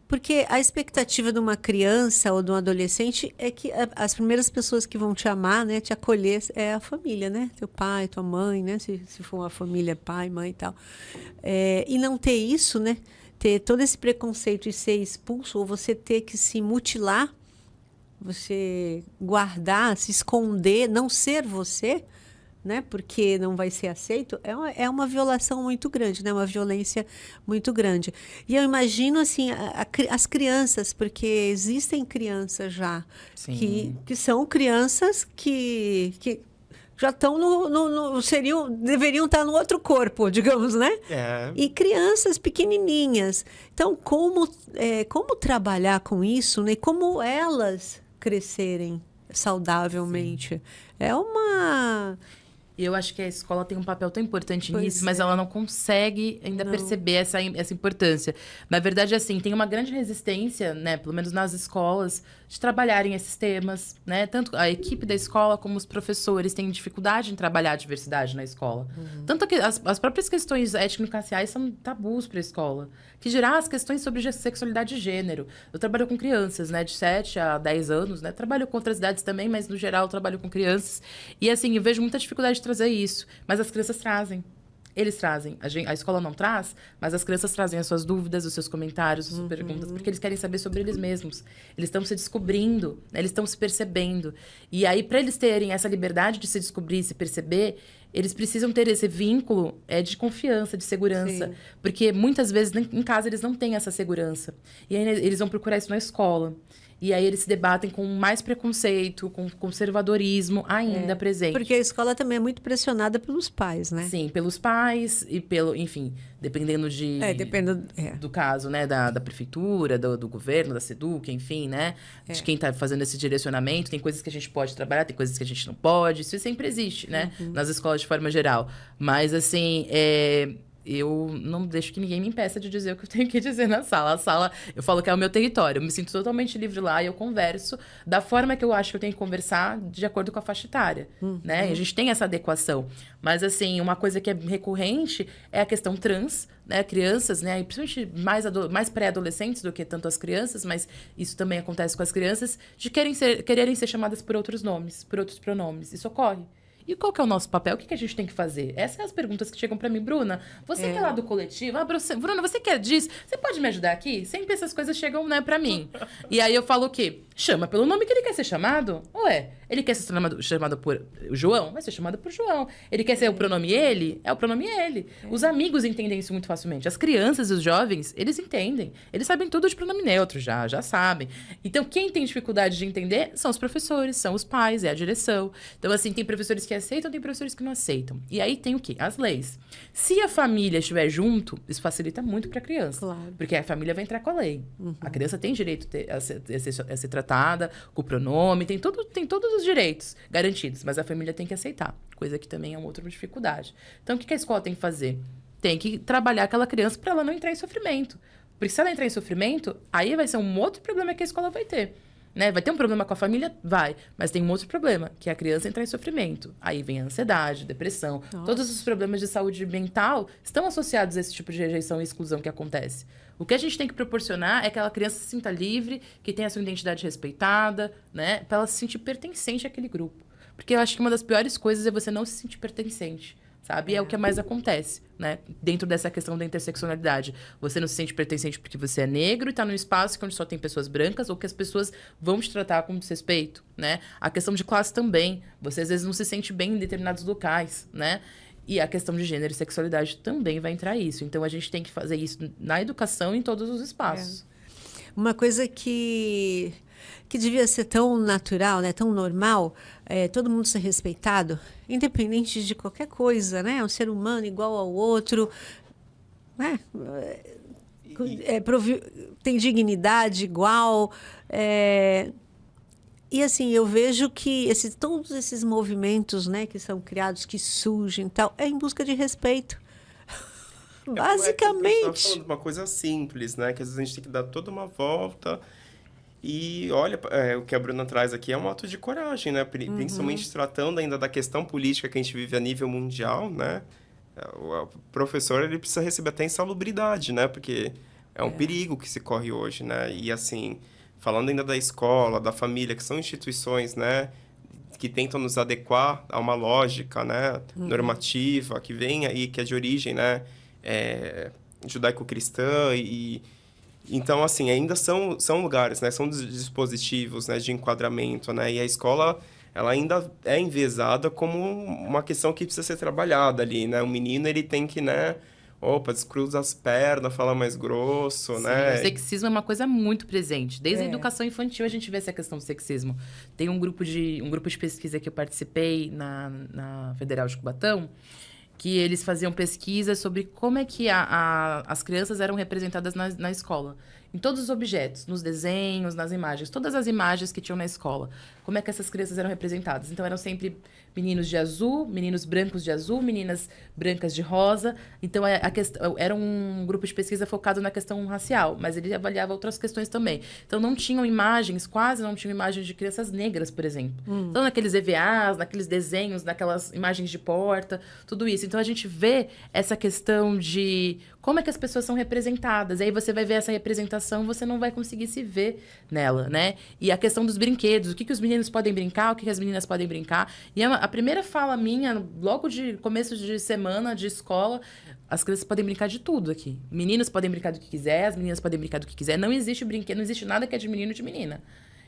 Porque a expectativa de uma criança ou de um adolescente é que as primeiras pessoas que vão te amar, né, te acolher, é a família, né? Teu pai, tua mãe, né? Se for uma família, pai, mãe e tal. E não ter isso, né? Ter todo esse preconceito e ser expulso, ou você ter que se mutilar, você guardar, se esconder, não ser você, né? Porque não vai ser aceito, é uma violação muito grande, né? Uma violência muito grande. E eu imagino assim as crianças, porque existem crianças já que são crianças que já estão deveriam estar no outro corpo, digamos, né? E crianças pequenininhas. Então, como trabalhar com isso, né? Como elas crescerem saudavelmente? E eu acho que a escola tem um papel tão importante nisso, mas ela não consegue ainda perceber essa importância. Na verdade, assim, tem uma grande resistência, né, pelo menos nas escolas, de trabalharem esses temas, né? Tanto a equipe da escola como os professores têm dificuldade em trabalhar a diversidade na escola. Tanto que as próprias questões étnico-raciais são tabus para a escola. Que dirá as questões sobre sexualidade e gênero. Eu trabalho com crianças, né, de 7 a 10 anos, né? Trabalho com outras idades também, mas no geral eu trabalho com crianças. E assim, eu vejo muita dificuldade de trazer isso, mas as crianças trazem. Eles trazem. A escola não traz, mas as crianças trazem as suas dúvidas, os seus comentários, as suas perguntas, porque eles querem saber sobre eles mesmos. Eles estão se descobrindo, né? Eles estão se percebendo. E aí, para eles terem essa liberdade de se descobrir, se perceber, eles precisam ter esse vínculo de confiança, de segurança. Sim. Porque muitas vezes em casa eles não têm essa segurança. E aí eles vão procurar isso na escola. E aí eles se debatem com mais preconceito, com conservadorismo ainda presente. Porque a escola também é muito pressionada pelos pais, né? Sim, pelos pais e enfim, dependendo do caso, né? Da prefeitura, do governo, da SEDUC, enfim, né? De quem está fazendo esse direcionamento. Tem coisas que a gente pode trabalhar, tem coisas que a gente não pode. Isso sempre existe, né? Nas escolas de forma geral. Mas, assim, eu não deixo que ninguém me impeça de dizer o que eu tenho que dizer na sala. A sala, eu falo que é o meu território. Eu me sinto totalmente livre lá e eu converso da forma que eu acho que eu tenho que conversar de acordo com a faixa etária, né? E a gente tem essa adequação. Mas, assim, uma coisa que é recorrente é a questão trans, né? Crianças, né? E principalmente mais pré-adolescentes do que tanto as crianças, mas isso também acontece com as crianças, de quererem ser chamadas por outros nomes, por outros pronomes. Isso ocorre. E qual que é o nosso papel? O que a gente tem que fazer? Essas são as perguntas que chegam para mim. Bruna, você que é lá do coletivo. Bruna, você quer disso? Você pode me ajudar aqui? Sempre essas coisas chegam, né, para mim. E aí eu falo o quê? Chama pelo nome que ele quer ser chamado. Ué, ele quer ser chamado por João? Vai ser chamado por João. Ele quer ser o pronome ele? É o pronome ele. Os amigos entendem isso muito facilmente. As crianças e os jovens, eles entendem. Eles sabem tudo de pronome neutro, já sabem. Então, quem tem dificuldade de entender são os professores, são os pais, é a direção. Então, assim, tem professores que aceitam, tem professores que não aceitam. E aí tem o quê? As leis. Se a família estiver junto, isso facilita muito para a criança. Claro. Porque a família vai entrar com a lei. A criança tem direito a ser tratada com o pronome, tem todos os direitos garantidos, mas a família tem que aceitar, coisa que também é uma outra dificuldade. Então, o que a escola tem que fazer? Tem que trabalhar aquela criança para ela não entrar em sofrimento. Porque se ela entrar em sofrimento, aí vai ser um outro problema que a escola vai ter. Né? Vai ter um problema com a família? Vai. Mas tem um outro problema, que é a criança entrar em sofrimento. Aí vem a ansiedade, depressão. Nossa. Todos os problemas de saúde mental estão associados a esse tipo de rejeição e exclusão que acontece. O que a gente tem que proporcionar é que aquela criança se sinta livre, que tenha a sua identidade respeitada, né? Para ela se sentir pertencente àquele grupo. Porque eu acho que uma das piores coisas é você não se sentir pertencente. Sabe? E é o que mais acontece, né? Dentro dessa questão da interseccionalidade. Você não se sente pertencente porque você é negro e está num espaço onde só tem pessoas brancas ou que as pessoas vão te tratar com desrespeito, né? A questão de classe também. Você, às vezes, não se sente bem em determinados locais, né? E a questão de gênero e sexualidade também vai entrar isso. Então, a gente tem que fazer isso na educação e em todos os espaços. Uma coisa que devia ser tão natural, né, tão normal, todo mundo ser respeitado, independente de qualquer coisa, né? É um ser humano igual ao outro, né? Tem dignidade igual. E assim, eu vejo que todos esses movimentos, né, que são criados, que surgem e tal, é em busca de respeito. Basicamente. Falando de uma coisa simples, né? Que às vezes a gente tem que dar toda uma volta. E olha, o que a Bruna traz aqui é um ato de coragem, né? Principalmente tratando ainda da questão política que a gente vive a nível mundial, né? O professor, ele precisa receber até insalubridade, né? Porque é um perigo que se corre hoje, né? E assim, falando ainda da escola, da família, que são instituições, né? Que tentam nos adequar a uma lógica, né? Normativa, que vem aí, que é de origem, né? Judaico-cristã e... Então, assim, ainda são lugares, né? São dispositivos, né, de enquadramento, né? E a escola, ela ainda é enviesada como uma questão que precisa ser trabalhada ali, né? O menino, ele tem que, né? Descruza as pernas, fala mais grosso, Sim, né? O sexismo é uma coisa muito presente. Desde a educação infantil a gente vê essa questão do sexismo. Tem um grupo de pesquisa que eu participei na Federal de Cubatão, que eles faziam pesquisa sobre como é que as crianças eram representadas na escola. Em todos os objetos, nos desenhos, nas imagens. Todas as imagens que tinham na escola. Como é que essas crianças eram representadas? Então, eram sempre meninos de azul, meninos brancos de azul, meninas brancas de rosa. Então, era um grupo de pesquisa focado na questão racial, mas ele avaliava outras questões também. Então, quase não tinham imagens de crianças negras, por exemplo. Então, naqueles EVAs, naqueles desenhos, naquelas imagens de porta, tudo isso. Então, a gente vê essa questão de como é que as pessoas são representadas. E aí, você vai ver essa representação, você não vai conseguir se ver nela, né? E a questão dos brinquedos, o que os meninos podem brincar, o que as meninas podem brincar. E a primeira fala minha, logo de começo de semana, de escola, as crianças podem brincar de tudo aqui. Meninos podem brincar do que quiser, as meninas podem brincar do que quiser. Não existe brinquedo, não existe nada que é de menino e de menina.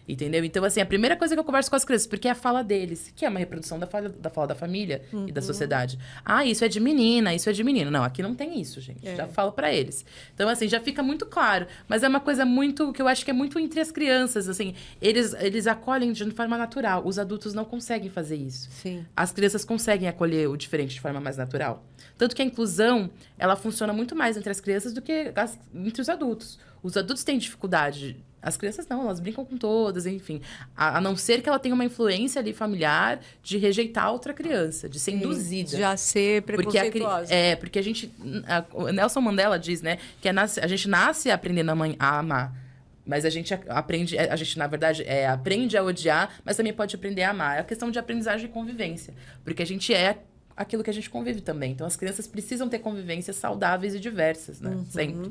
Entendeu? Então, assim, a primeira coisa que eu converso com as crianças, porque é a fala deles, que é uma reprodução da fala da família e da sociedade. Ah, isso é de menina, isso é de menino. Não, aqui não tem isso, gente. Já falo pra eles. Então, assim, já fica muito claro. Mas é uma coisa muito, que eu acho que é muito entre as crianças, assim. Eles acolhem de forma natural. Os adultos não conseguem fazer isso. Sim. As crianças conseguem acolher o diferente de forma mais natural. Tanto que a inclusão, ela funciona muito mais entre as crianças do que entre os adultos. Os adultos têm dificuldade. As crianças não, elas brincam com todas, enfim. A não ser que ela tenha uma influência ali familiar de rejeitar outra criança, de ser induzida. Já ser preconceituosa. Porque a gente... O Nelson Mandela diz, né, que a gente nasce aprendendo a amar. Mas a gente aprende, na verdade, aprende a odiar, mas também pode aprender a amar. É a questão de aprendizagem e convivência. Porque a gente é aquilo que a gente convive também. Então, as crianças precisam ter convivências saudáveis e diversas, né? Sempre.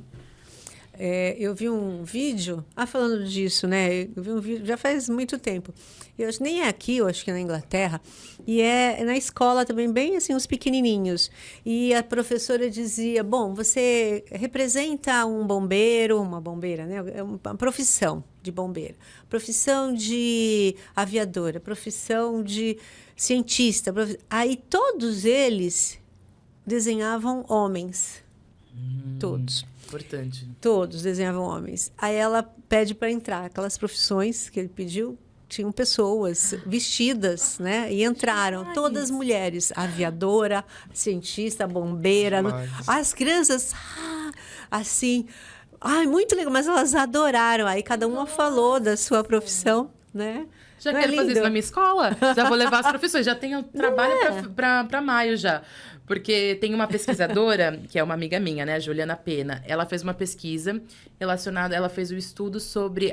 Eu vi um vídeo, falando disso, né? Eu vi um vídeo já faz muito tempo. Eu acho nem é aqui, eu acho que é na Inglaterra. E é na escola também, bem assim, os pequenininhos. E a professora dizia, bom, você representa um bombeiro, uma bombeira, né? É uma profissão de bombeiro. Profissão de aviadora, profissão de cientista. Aí todos eles desenhavam homens. Todos. Importante. Todos desenhavam homens. Aí ela pede para entrar. Aquelas profissões que ele pediu, tinham pessoas vestidas, né? E entraram. Todas mulheres. Aviadora, cientista, bombeira. As crianças, assim... Ai, muito legal. Mas elas adoraram. Aí cada uma falou da sua profissão, né? Já quero fazer isso na minha escola. Já vou levar as profissões. Já tenho trabalho para maio já. Porque tem uma pesquisadora, que é uma amiga minha, né? A Juliana Pena. Ela fez uma pesquisa relacionada... Ela fez um estudo sobre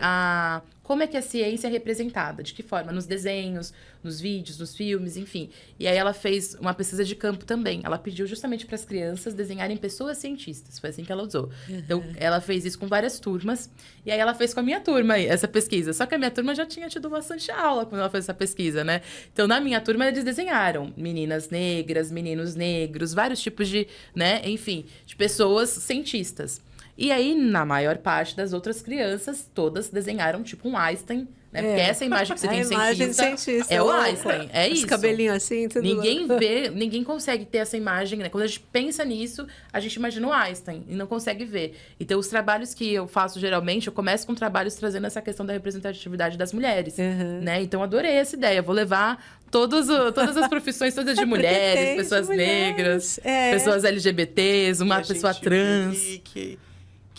como é que a ciência é representada. De que forma? Nos desenhos, nos vídeos, nos filmes, enfim. E aí ela fez uma pesquisa de campo também. Ela pediu justamente para as crianças desenharem pessoas cientistas. Foi assim que ela usou. Então, ela fez isso com várias turmas. E aí ela fez com a minha turma aí, essa pesquisa. Só que a minha turma já tinha tido bastante aula quando ela fez essa pesquisa, né? Então, na minha turma, eles desenharam meninas negras, meninos negros, vários tipos de, né? Enfim, de pessoas cientistas. E aí, na maior parte das outras crianças, todas desenharam tipo um Einstein, né? Porque essa imagem que você tem cientista é o Einstein, é isso. Os cabelinhos assim, tudo. Ninguém consegue ter essa imagem, né? Quando a gente pensa nisso, a gente imagina o Einstein e não consegue ver. Então, os trabalhos que eu faço geralmente, eu começo com trabalhos trazendo essa questão da representatividade das mulheres, né? Então, adorei essa ideia. Vou levar todas as profissões, todas de mulheres, pessoas negras, pessoas LGBTs, uma pessoa trans.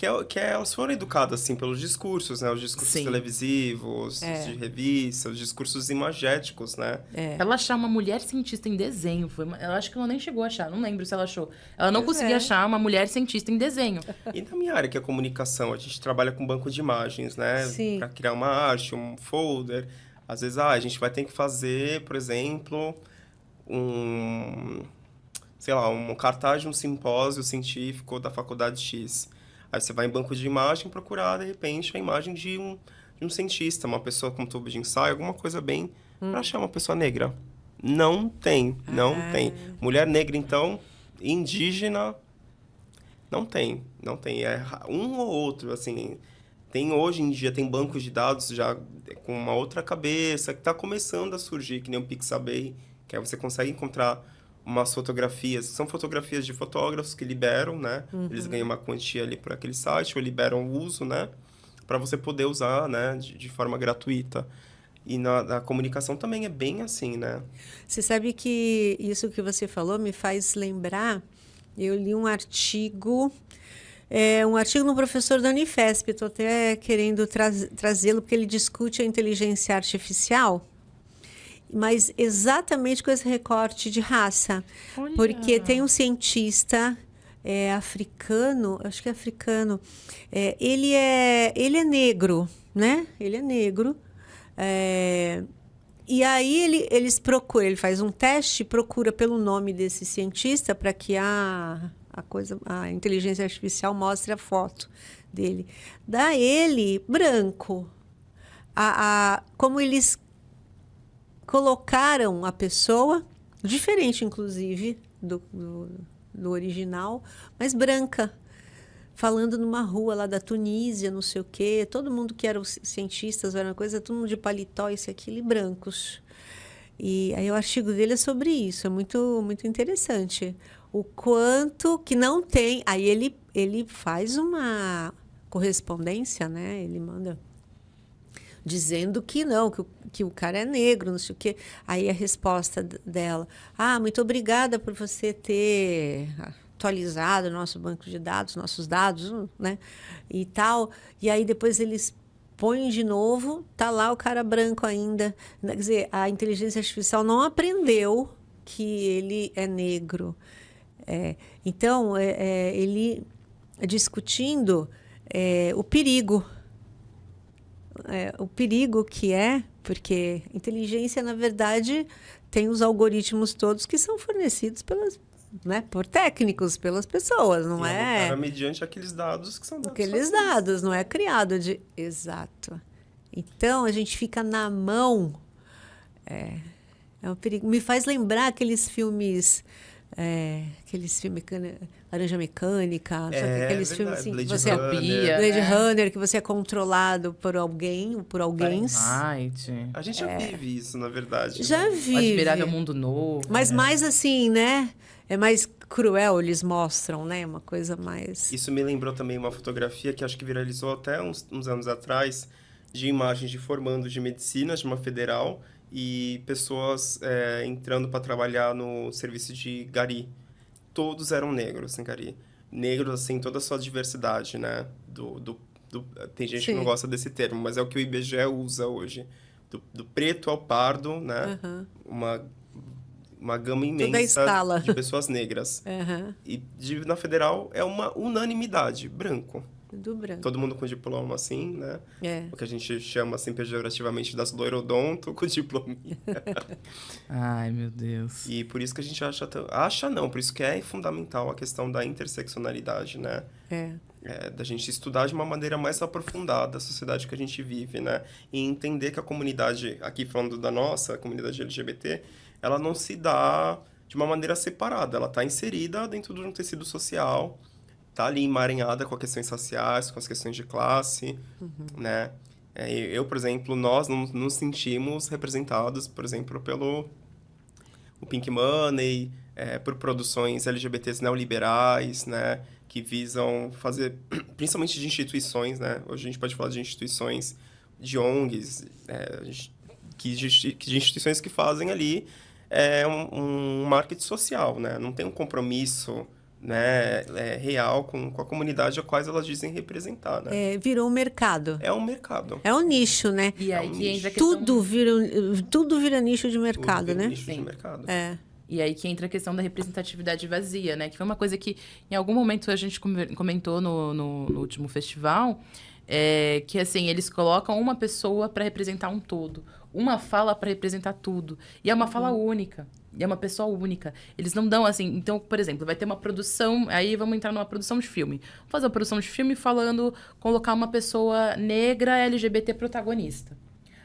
elas foram educadas, assim, pelos discursos, né? Os discursos Sim. televisivos, de revista, os discursos imagéticos, né? Ela achar uma mulher cientista em desenho, eu acho que ela nem chegou a achar, não lembro se ela achou. Ela não Pois conseguia é. achar uma mulher cientista em desenho. E na minha área, que é a comunicação, a gente trabalha com banco de imagens, né? Sim. Para criar uma arte, um folder. Às vezes, a gente vai ter que fazer, por exemplo, sei lá, um cartaz de um simpósio científico da faculdade X. Aí você vai em banco de imagem procurar, de repente, a imagem de um cientista, uma pessoa com tubo de ensaio, alguma coisa bem para achar uma pessoa negra. Não tem. Mulher negra, então, indígena, não tem. É um ou outro, assim. Hoje em dia, tem bancos de dados já com uma outra cabeça, que está começando a surgir, que nem o Pixabay, que aí você consegue encontrar umas fotografias, são fotografias de fotógrafos que liberam, né? Eles ganham uma quantia ali por aquele site, ou liberam o uso, né? Para você poder usar, né? De forma gratuita. E na comunicação também é bem assim, né? Você sabe que isso que você falou me faz lembrar, eu li um artigo no professor da Unifesp, estou até querendo trazê-lo, porque ele discute a inteligência artificial, mas exatamente com esse recorte de raça. Olha. Porque tem um cientista africano, acho que é africano, ele é negro, né? Ele é negro. E aí ele faz um teste, procura pelo nome desse cientista para que a inteligência artificial mostre a foto dele. Dá ele branco. Como eles colocaram a pessoa, diferente inclusive do original, mas branca, falando numa rua lá da Tunísia, não sei o quê. Todo mundo que eram cientistas, era uma coisa, todo mundo de paletó, isso e aquilo, e brancos. E aí o artigo dele é sobre isso, é muito, muito interessante. O quanto que não tem... Aí ele faz uma correspondência, né? Ele manda dizendo que não, que o cara é negro, não sei o quê. Aí a resposta dela: muito obrigada por você ter atualizado o nosso banco de dados, nossos dados, né? E tal. E aí depois eles põem de novo, tá lá o cara branco ainda. Quer dizer, a inteligência artificial não aprendeu que ele é negro. Então, ele discutindo o perigo. O perigo que porque inteligência, na verdade, tem os algoritmos todos que são fornecidos por técnicos, pelas pessoas, não é? Mediante aqueles dados que são dados. Aqueles dados, não é criado de... Exato. Então, a gente fica na mão. É um perigo. Me faz lembrar aqueles filmes... Laranja Mecânica, sabe? Aqueles filmes assim, Blade que você Runner. Blade Runner, que você é controlado por alguém ou por alguém. Fahrenheit. A gente já vive isso, na verdade. Já né? O vive. Admirável Mundo Novo. Mas mais assim, né? É mais cruel, eles mostram, né? Uma coisa mais... Isso me lembrou também uma fotografia que acho que viralizou até uns anos atrás, de imagens de formandos de medicina de uma federal e pessoas entrando para trabalhar no serviço de gari. Todos eram negros em gari. Negros, assim, toda a sua diversidade, né? Tem gente que não gosta desse termo, mas é o que o IBGE usa hoje. Do preto ao pardo, né? Uma gama imensa de pessoas negras. E na federal é uma unanimidade, branco. Do branco. Todo mundo com diploma, assim, né? O que a gente chama, assim, pejorativamente, das loirodonto com diploma. Ai, meu Deus. E por isso que a gente acha não, por isso que é fundamental a questão da interseccionalidade, né? Da gente estudar de uma maneira mais aprofundada a sociedade que a gente vive, né? E entender que a comunidade, aqui falando da nossa, comunidade LGBT, ela não se dá de uma maneira separada, ela está inserida dentro de um tecido social, tá ali emaranhada com as questões raciais, com as questões de classe, né? Eu, por exemplo, nós não nos sentimos representados, por exemplo, pelo o Pink Money, por produções LGBTs neoliberais, né? Que visam fazer, principalmente de instituições, né? Hoje a gente pode falar de instituições, de ONGs, de instituições que fazem ali um marketing social, né? Não tem um compromisso né, real com a comunidade a quais elas dizem representar, né? Virou um mercado. É um mercado. É um nicho, né? E aí um que nicho. entra a questão... Tudo vira nicho de mercado, Tudo tem né? nicho de Sim. mercado. E aí que entra a questão da representatividade vazia, né? Que foi uma coisa que, em algum momento, a gente comentou no último festival, que, assim, eles colocam uma pessoa para representar um todo. Uma fala para representar tudo. E é uma fala única. E é uma pessoa única. Eles não dão, assim... Então, por exemplo, vai ter uma produção... Aí vamos entrar numa produção de filme. Vamos fazer uma produção de filme colocar uma pessoa negra LGBT protagonista.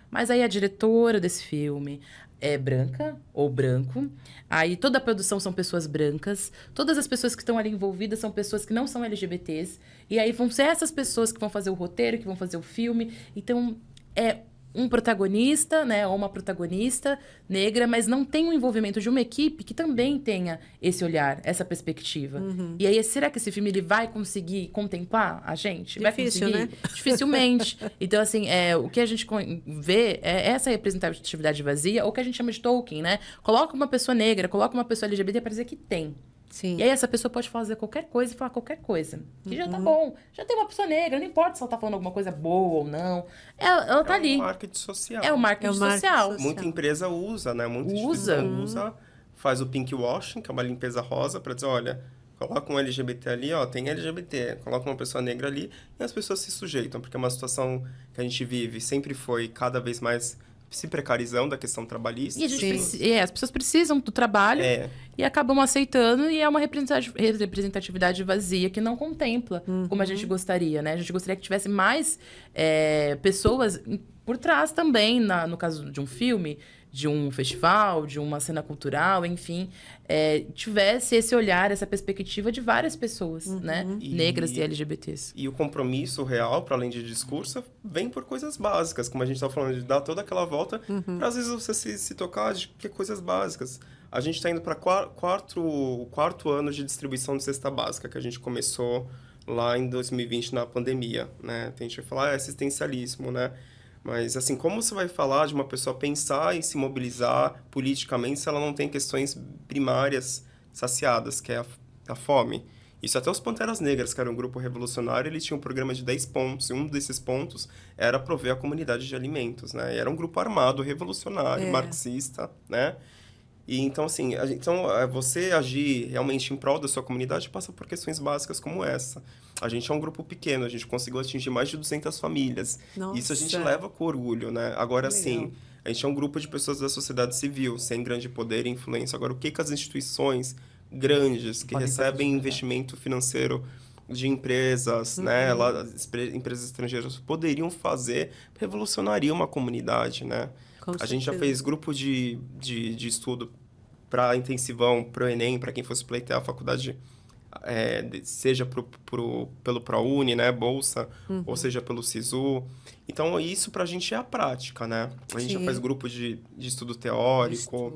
Mas aí a diretora desse filme é branca ou branco. Aí toda a produção são pessoas brancas. Todas as pessoas que estão ali envolvidas são pessoas que não são LGBTs. E aí vão ser essas pessoas que vão fazer o roteiro, que vão fazer o filme. Então, um protagonista, né, ou uma protagonista negra, mas não tem um envolvimento de uma equipe que também tenha esse olhar, essa perspectiva. E aí, será que esse filme ele vai conseguir contemplar a gente? Difícil, vai conseguir? né? Dificilmente. Então, assim, o que a gente vê é essa representatividade vazia, ou o que a gente chama de token, né? Coloca uma pessoa negra, coloca uma pessoa LGBT para dizer que tem. Sim. E aí essa pessoa pode fazer qualquer coisa e falar qualquer coisa. Que já tá bom. Já tem uma pessoa negra, não importa se ela tá falando alguma coisa boa ou não. Ela tá ali. É o marketing social. É o marketing social. Muita empresa usa, né? Muita instituição usa, faz o pink washing, que é uma limpeza rosa, para dizer, olha, coloca um LGBT ali, ó, tem LGBT. Coloca uma pessoa negra ali e as pessoas se sujeitam, porque é uma situação que a gente vive sempre foi cada vez mais se precarizando da questão trabalhista. E as pessoas precisam do trabalho e acabam aceitando, e é uma representatividade vazia que não contempla como a gente gostaria, né? A gente gostaria que tivesse mais pessoas por trás também, no caso de um filme, de um festival, de uma cena cultural, enfim, tivesse esse olhar, essa perspectiva de várias pessoas, né? Negras e LGBTs. E o compromisso real, para além de discurso, vem por coisas básicas, como a gente estava falando, de dar toda aquela volta, para às vezes você se tocar de que coisas básicas. A gente está indo para o quarto ano de distribuição de cesta básica, que a gente começou lá em 2020, na pandemia, né? Tem gente que fala, assistencialismo, né? Mas, assim, como você vai falar de uma pessoa pensar em se mobilizar politicamente se ela não tem questões primárias saciadas, que é a fome? Isso até os Panteras Negras, que era um grupo revolucionário, ele tinha um programa de 10 pontos, e um desses pontos era prover a comunidade de alimentos, né? E era um grupo armado, revolucionário, marxista, né? E então, assim, você agir realmente em prol da sua comunidade passa por questões básicas como essa. A gente é um grupo pequeno, a gente conseguiu atingir mais de 200 famílias. Nossa. Isso a gente leva com orgulho, né? Agora, sim, a gente é um grupo de pessoas da sociedade civil, sem grande poder e influência. Agora, o que as instituições grandes que recebem investimento financeiro de empresas, né? Empresas estrangeiras poderiam fazer, revolucionaria uma comunidade, né? A gente já fez grupo de estudo para intensivão, para o Enem, para quem fosse pleitear a faculdade, seja pelo ProUni, né, bolsa, ou seja pelo SISU. Então, isso para a gente é a prática, né? A gente já faz grupo de estudo teórico,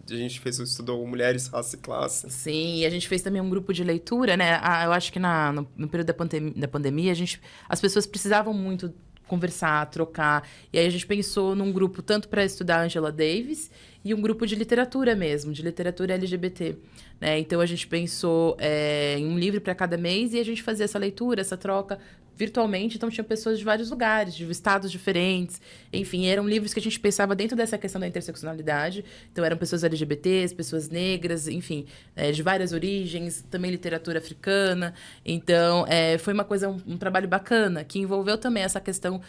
a gente fez o estudo Mulheres, Raça e Classe. Sim, e a gente fez também um grupo de leitura, né? Eu acho que no período da pandemia, as pessoas precisavam muito conversar, trocar. E aí a gente pensou num grupo tanto para estudar Angela Davis e um grupo de literatura mesmo, de literatura LGBT. Né? Então a gente pensou em um livro para cada mês e a gente fazia essa leitura, essa troca virtualmente. Então tinha pessoas de vários lugares, de estados diferentes. Enfim, eram livros que a gente pensava dentro dessa questão da interseccionalidade. Então eram pessoas LGBTs, pessoas negras, enfim, de várias origens, também literatura africana. Então foi uma coisa, um trabalho bacana, que envolveu também essa questão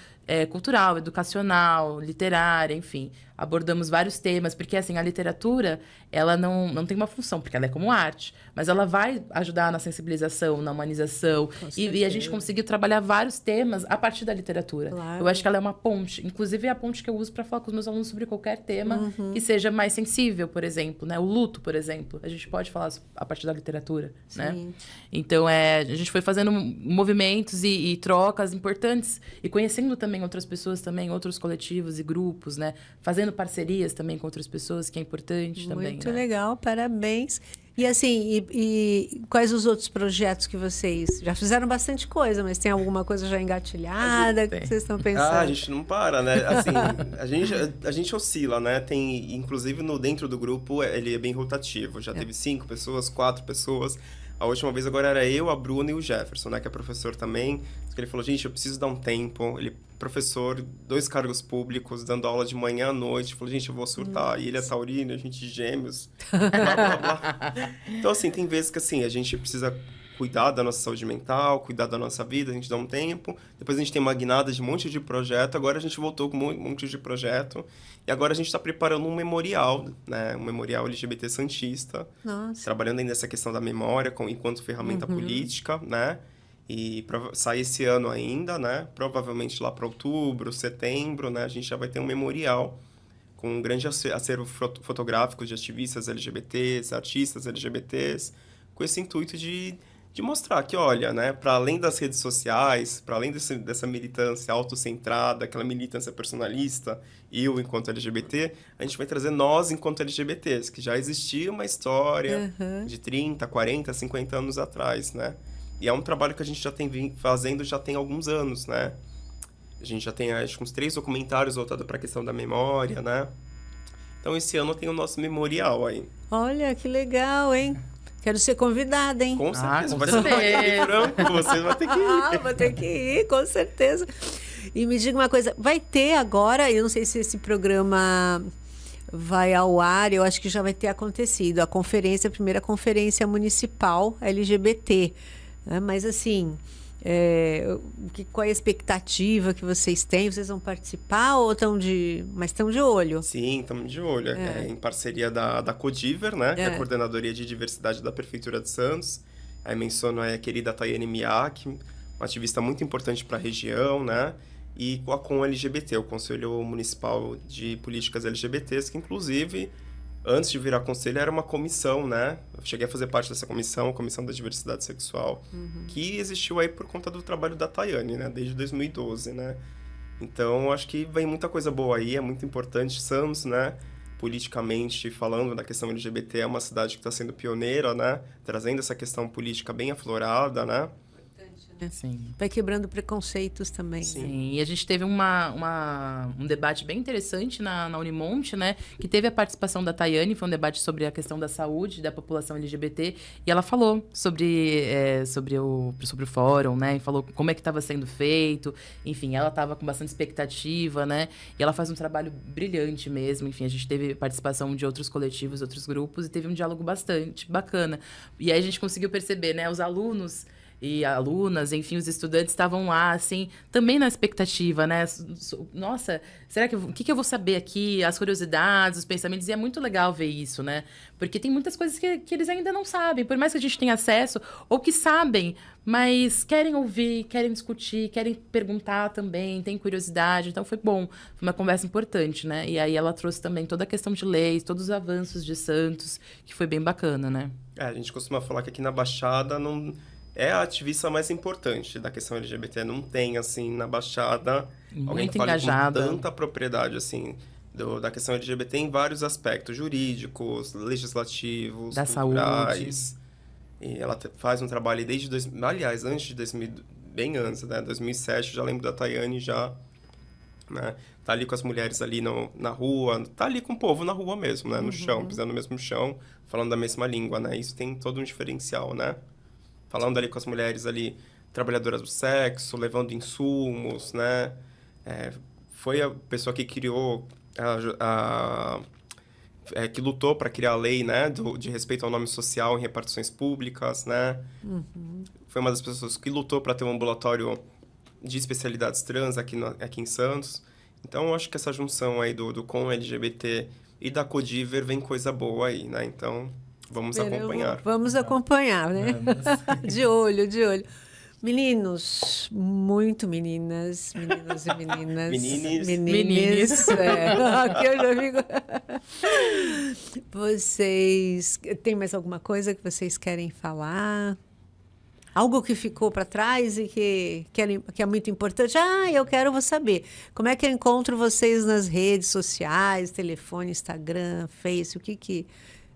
cultural, educacional, literária, enfim. Abordamos vários temas, porque assim, a literatura, ela não tem uma função, porque ela é como arte, mas ela vai ajudar na sensibilização, na humanização, e a gente conseguiu trabalhar vários temas a partir da literatura. Claro. Eu acho que ela é uma ponte, inclusive é a ponte que eu uso para falar com os meus alunos sobre qualquer tema que seja mais sensível, por exemplo, né? O luto, por exemplo, a gente pode falar a partir da literatura, né? Então, a gente foi fazendo movimentos e trocas importantes, e conhecendo também outras pessoas também, outros coletivos e grupos, né? Fazendo parcerias também com outras pessoas, que é importante também. Muito né? legal, parabéns. E assim, e quais os outros projetos que vocês já fizeram bastante coisa, mas tem alguma coisa já engatilhada que vocês estão pensando? A gente não para, né? Assim, a gente oscila, né? Tem, inclusive, dentro do grupo, ele é bem rotativo. Já teve 5 pessoas, 4 pessoas. A última vez agora era eu, a Bruna e o Jefferson, né? Que é professor também. Ele falou, gente, eu preciso dar um tempo. Ele professor, 2 cargos públicos, dando aula de manhã à noite. Falou, gente, eu vou surtar. E ele é taurino, a gente gêmeos. Blá, blá, blá. Então, assim, tem vezes que, assim, a gente precisa cuidar da nossa saúde mental, cuidar da nossa vida, a gente dá um tempo. Depois a gente tem uma guinada de um monte de projeto. Agora a gente voltou com um monte de projeto. E agora a gente está preparando um memorial, né? Um memorial LGBT Santista. Nossa. Trabalhando aí nessa questão da memória enquanto ferramenta política, né? E sai esse ano ainda, né? Provavelmente lá para outubro, setembro, né? A gente já vai ter um memorial com um grande acervo fotográfico de ativistas LGBTs, artistas LGBTs, com esse intuito de mostrar que, olha, né? Para além das redes sociais, para além dessa militância autocentrada, aquela militância personalista, eu enquanto LGBT, a gente vai trazer nós enquanto LGBTs, que já existia uma história de 30, 40, 50 anos atrás, né? E é um trabalho que a gente já tem fazendo já tem alguns anos, né? A gente já tem, acho que uns 3 documentários voltados para a questão da memória, né? Então, esse ano tem o nosso memorial aí. Olha, que legal, hein? Quero ser convidada, hein? Com certeza. com Vai ser certeza. franco, você vai ter que ir. Ah, vou ter que ir, com certeza. E me diga uma coisa, vai ter agora, eu não sei se esse programa vai ao ar, eu acho que já vai ter acontecido, a primeira conferência municipal LGBT. Né? Mas assim, qual é a expectativa que vocês têm? Vocês vão participar ou estão de olho? Sim, estamos de olho. É em parceria da Codiver, né? Que é a Coordenadoria de Diversidade da Prefeitura de Santos. Aí menciono a querida Tayane Miak, uma ativista muito importante para a região, né? E com o LGBT, o Conselho Municipal de Políticas LGBTs, que inclusive, antes de virar conselho, era uma comissão, né? Eu cheguei a fazer parte dessa comissão, a Comissão da Diversidade Sexual, que existiu aí por conta do trabalho da Tayane, né? Desde 2012, né? Então, acho que vem muita coisa boa aí, é muito importante. Santos, né? Politicamente falando da questão LGBT, é uma cidade que está sendo pioneira, né? Trazendo essa questão política bem aflorada, né? Sim. Vai quebrando preconceitos também. Sim, e a gente teve um debate bem interessante na Unimonte, né? Que teve a participação da Tayane, foi um debate sobre a questão da saúde da população LGBT, e ela falou sobre o fórum, né? E falou como é que estava sendo feito, enfim, ela estava com bastante expectativa, né? E ela faz um trabalho brilhante mesmo, enfim, a gente teve participação de outros coletivos, outros grupos, e teve um diálogo bastante bacana. E aí a gente conseguiu perceber, né? Os alunos e alunas, enfim, os estudantes estavam lá, assim, também na expectativa, né? Nossa, será que o que eu vou saber aqui? As curiosidades, os pensamentos, e é muito legal ver isso, né? Porque tem muitas coisas que eles ainda não sabem, por mais que a gente tenha acesso, ou que sabem, mas querem ouvir, querem discutir, querem perguntar também, tem curiosidade, então foi bom, foi uma conversa importante, né? E aí ela trouxe também toda a questão de leis, todos os avanços de Santos, que foi bem bacana, né? A gente costuma falar que aqui na Baixada não... é a ativista mais importante da questão LGBT. Não tem, assim, na Baixada... Muito alguém que fale engajada. com tanta propriedade, assim, da questão LGBT em vários aspectos. Jurídicos, legislativos, Da culturais. E ela faz um trabalho desde... aliás, antes de 2000... bem antes, né? 2007, já lembro da Tayane já... né? Tá ali com as mulheres ali na rua. Tá ali com o povo na rua mesmo, né? No chão, pisando no mesmo chão. Falando da mesma língua, né? Isso tem todo um diferencial, né? Falando ali com as mulheres ali, trabalhadoras do sexo, levando insumos, né? Foi a pessoa que criou, que lutou para criar a lei, né? De respeito ao nome social em repartições públicas, né? Foi uma das pessoas que lutou para ter um ambulatório de especialidades trans aqui em Santos. Então, eu acho que essa junção aí do com LGBT e da Codiver vem coisa boa aí, né? Então... vamos acompanhar. Vamos acompanhar, né? De olho, de olho. Meninos, muito meninas, meninos e meninas. Menines. Aqui eu já fico... Vocês... Tem mais alguma coisa que vocês querem falar? Algo que ficou para trás e que é muito importante? Vou saber. Como é que eu encontro vocês nas redes sociais, telefone, Instagram, Face, o que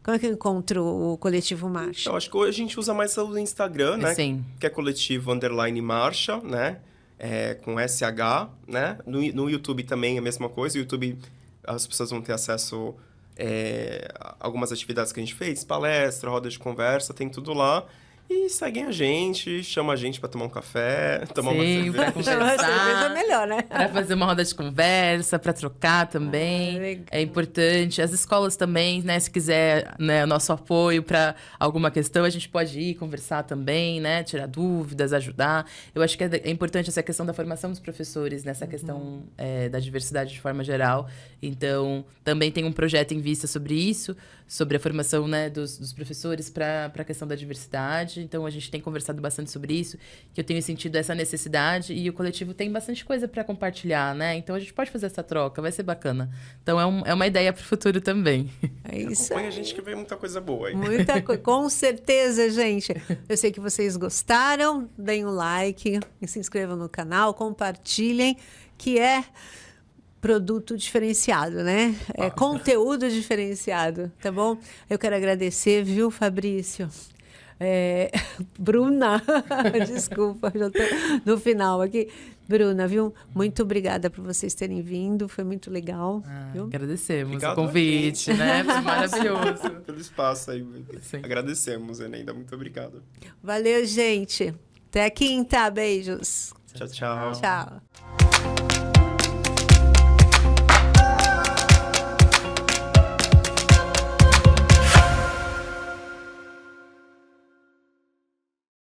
Como é que eu encontro o Coletivo Marcha? Então, acho que hoje a gente usa mais o Instagram, né? Sim. Que é coletivo_marcha, né? Com SH, né? No YouTube também é a mesma coisa. No YouTube as pessoas vão ter acesso a algumas atividades que a gente fez, palestra, roda de conversa, tem tudo lá. E seguem a gente, chama a gente para tomar um café, tomar uma Sim, pra cerveja. Uma cerveja conversar. é melhor, né? Para fazer uma roda de conversa, para trocar também. Legal. É importante. As escolas também, né? Se quiser, né, nosso apoio para alguma questão, a gente pode ir conversar também, né? Tirar dúvidas, ajudar. Eu acho que é importante essa questão da formação dos professores, nessa questão da diversidade de forma geral. Então, também tem um projeto em vista sobre isso, sobre a formação, né, dos professores para a questão da diversidade. Então, a gente tem conversado bastante sobre isso, que eu tenho sentido essa necessidade e o coletivo tem bastante coisa para compartilhar, né? Então, a gente pode fazer essa troca, vai ser bacana. Então, é uma ideia para o futuro também. É isso Acompanha aí. a gente que vem muita coisa boa aí. Muita coisa, com certeza, gente. Eu sei que vocês gostaram, deem um like, se inscrevam no canal, compartilhem, que é produto diferenciado, né? É conteúdo diferenciado, tá bom? Eu quero agradecer, viu, Fabrício? Bruna, desculpa, já tô no final aqui. Bruna, viu? Muito obrigada por vocês terem vindo, foi muito legal. Viu? Agradecemos Obrigado o convite, a né? Foi maravilhoso. Pelo espaço aí. Sim. Agradecemos, Eneida. Muito obrigado. Valeu, gente. Até quinta, beijos. Tchau, tchau. Tchau.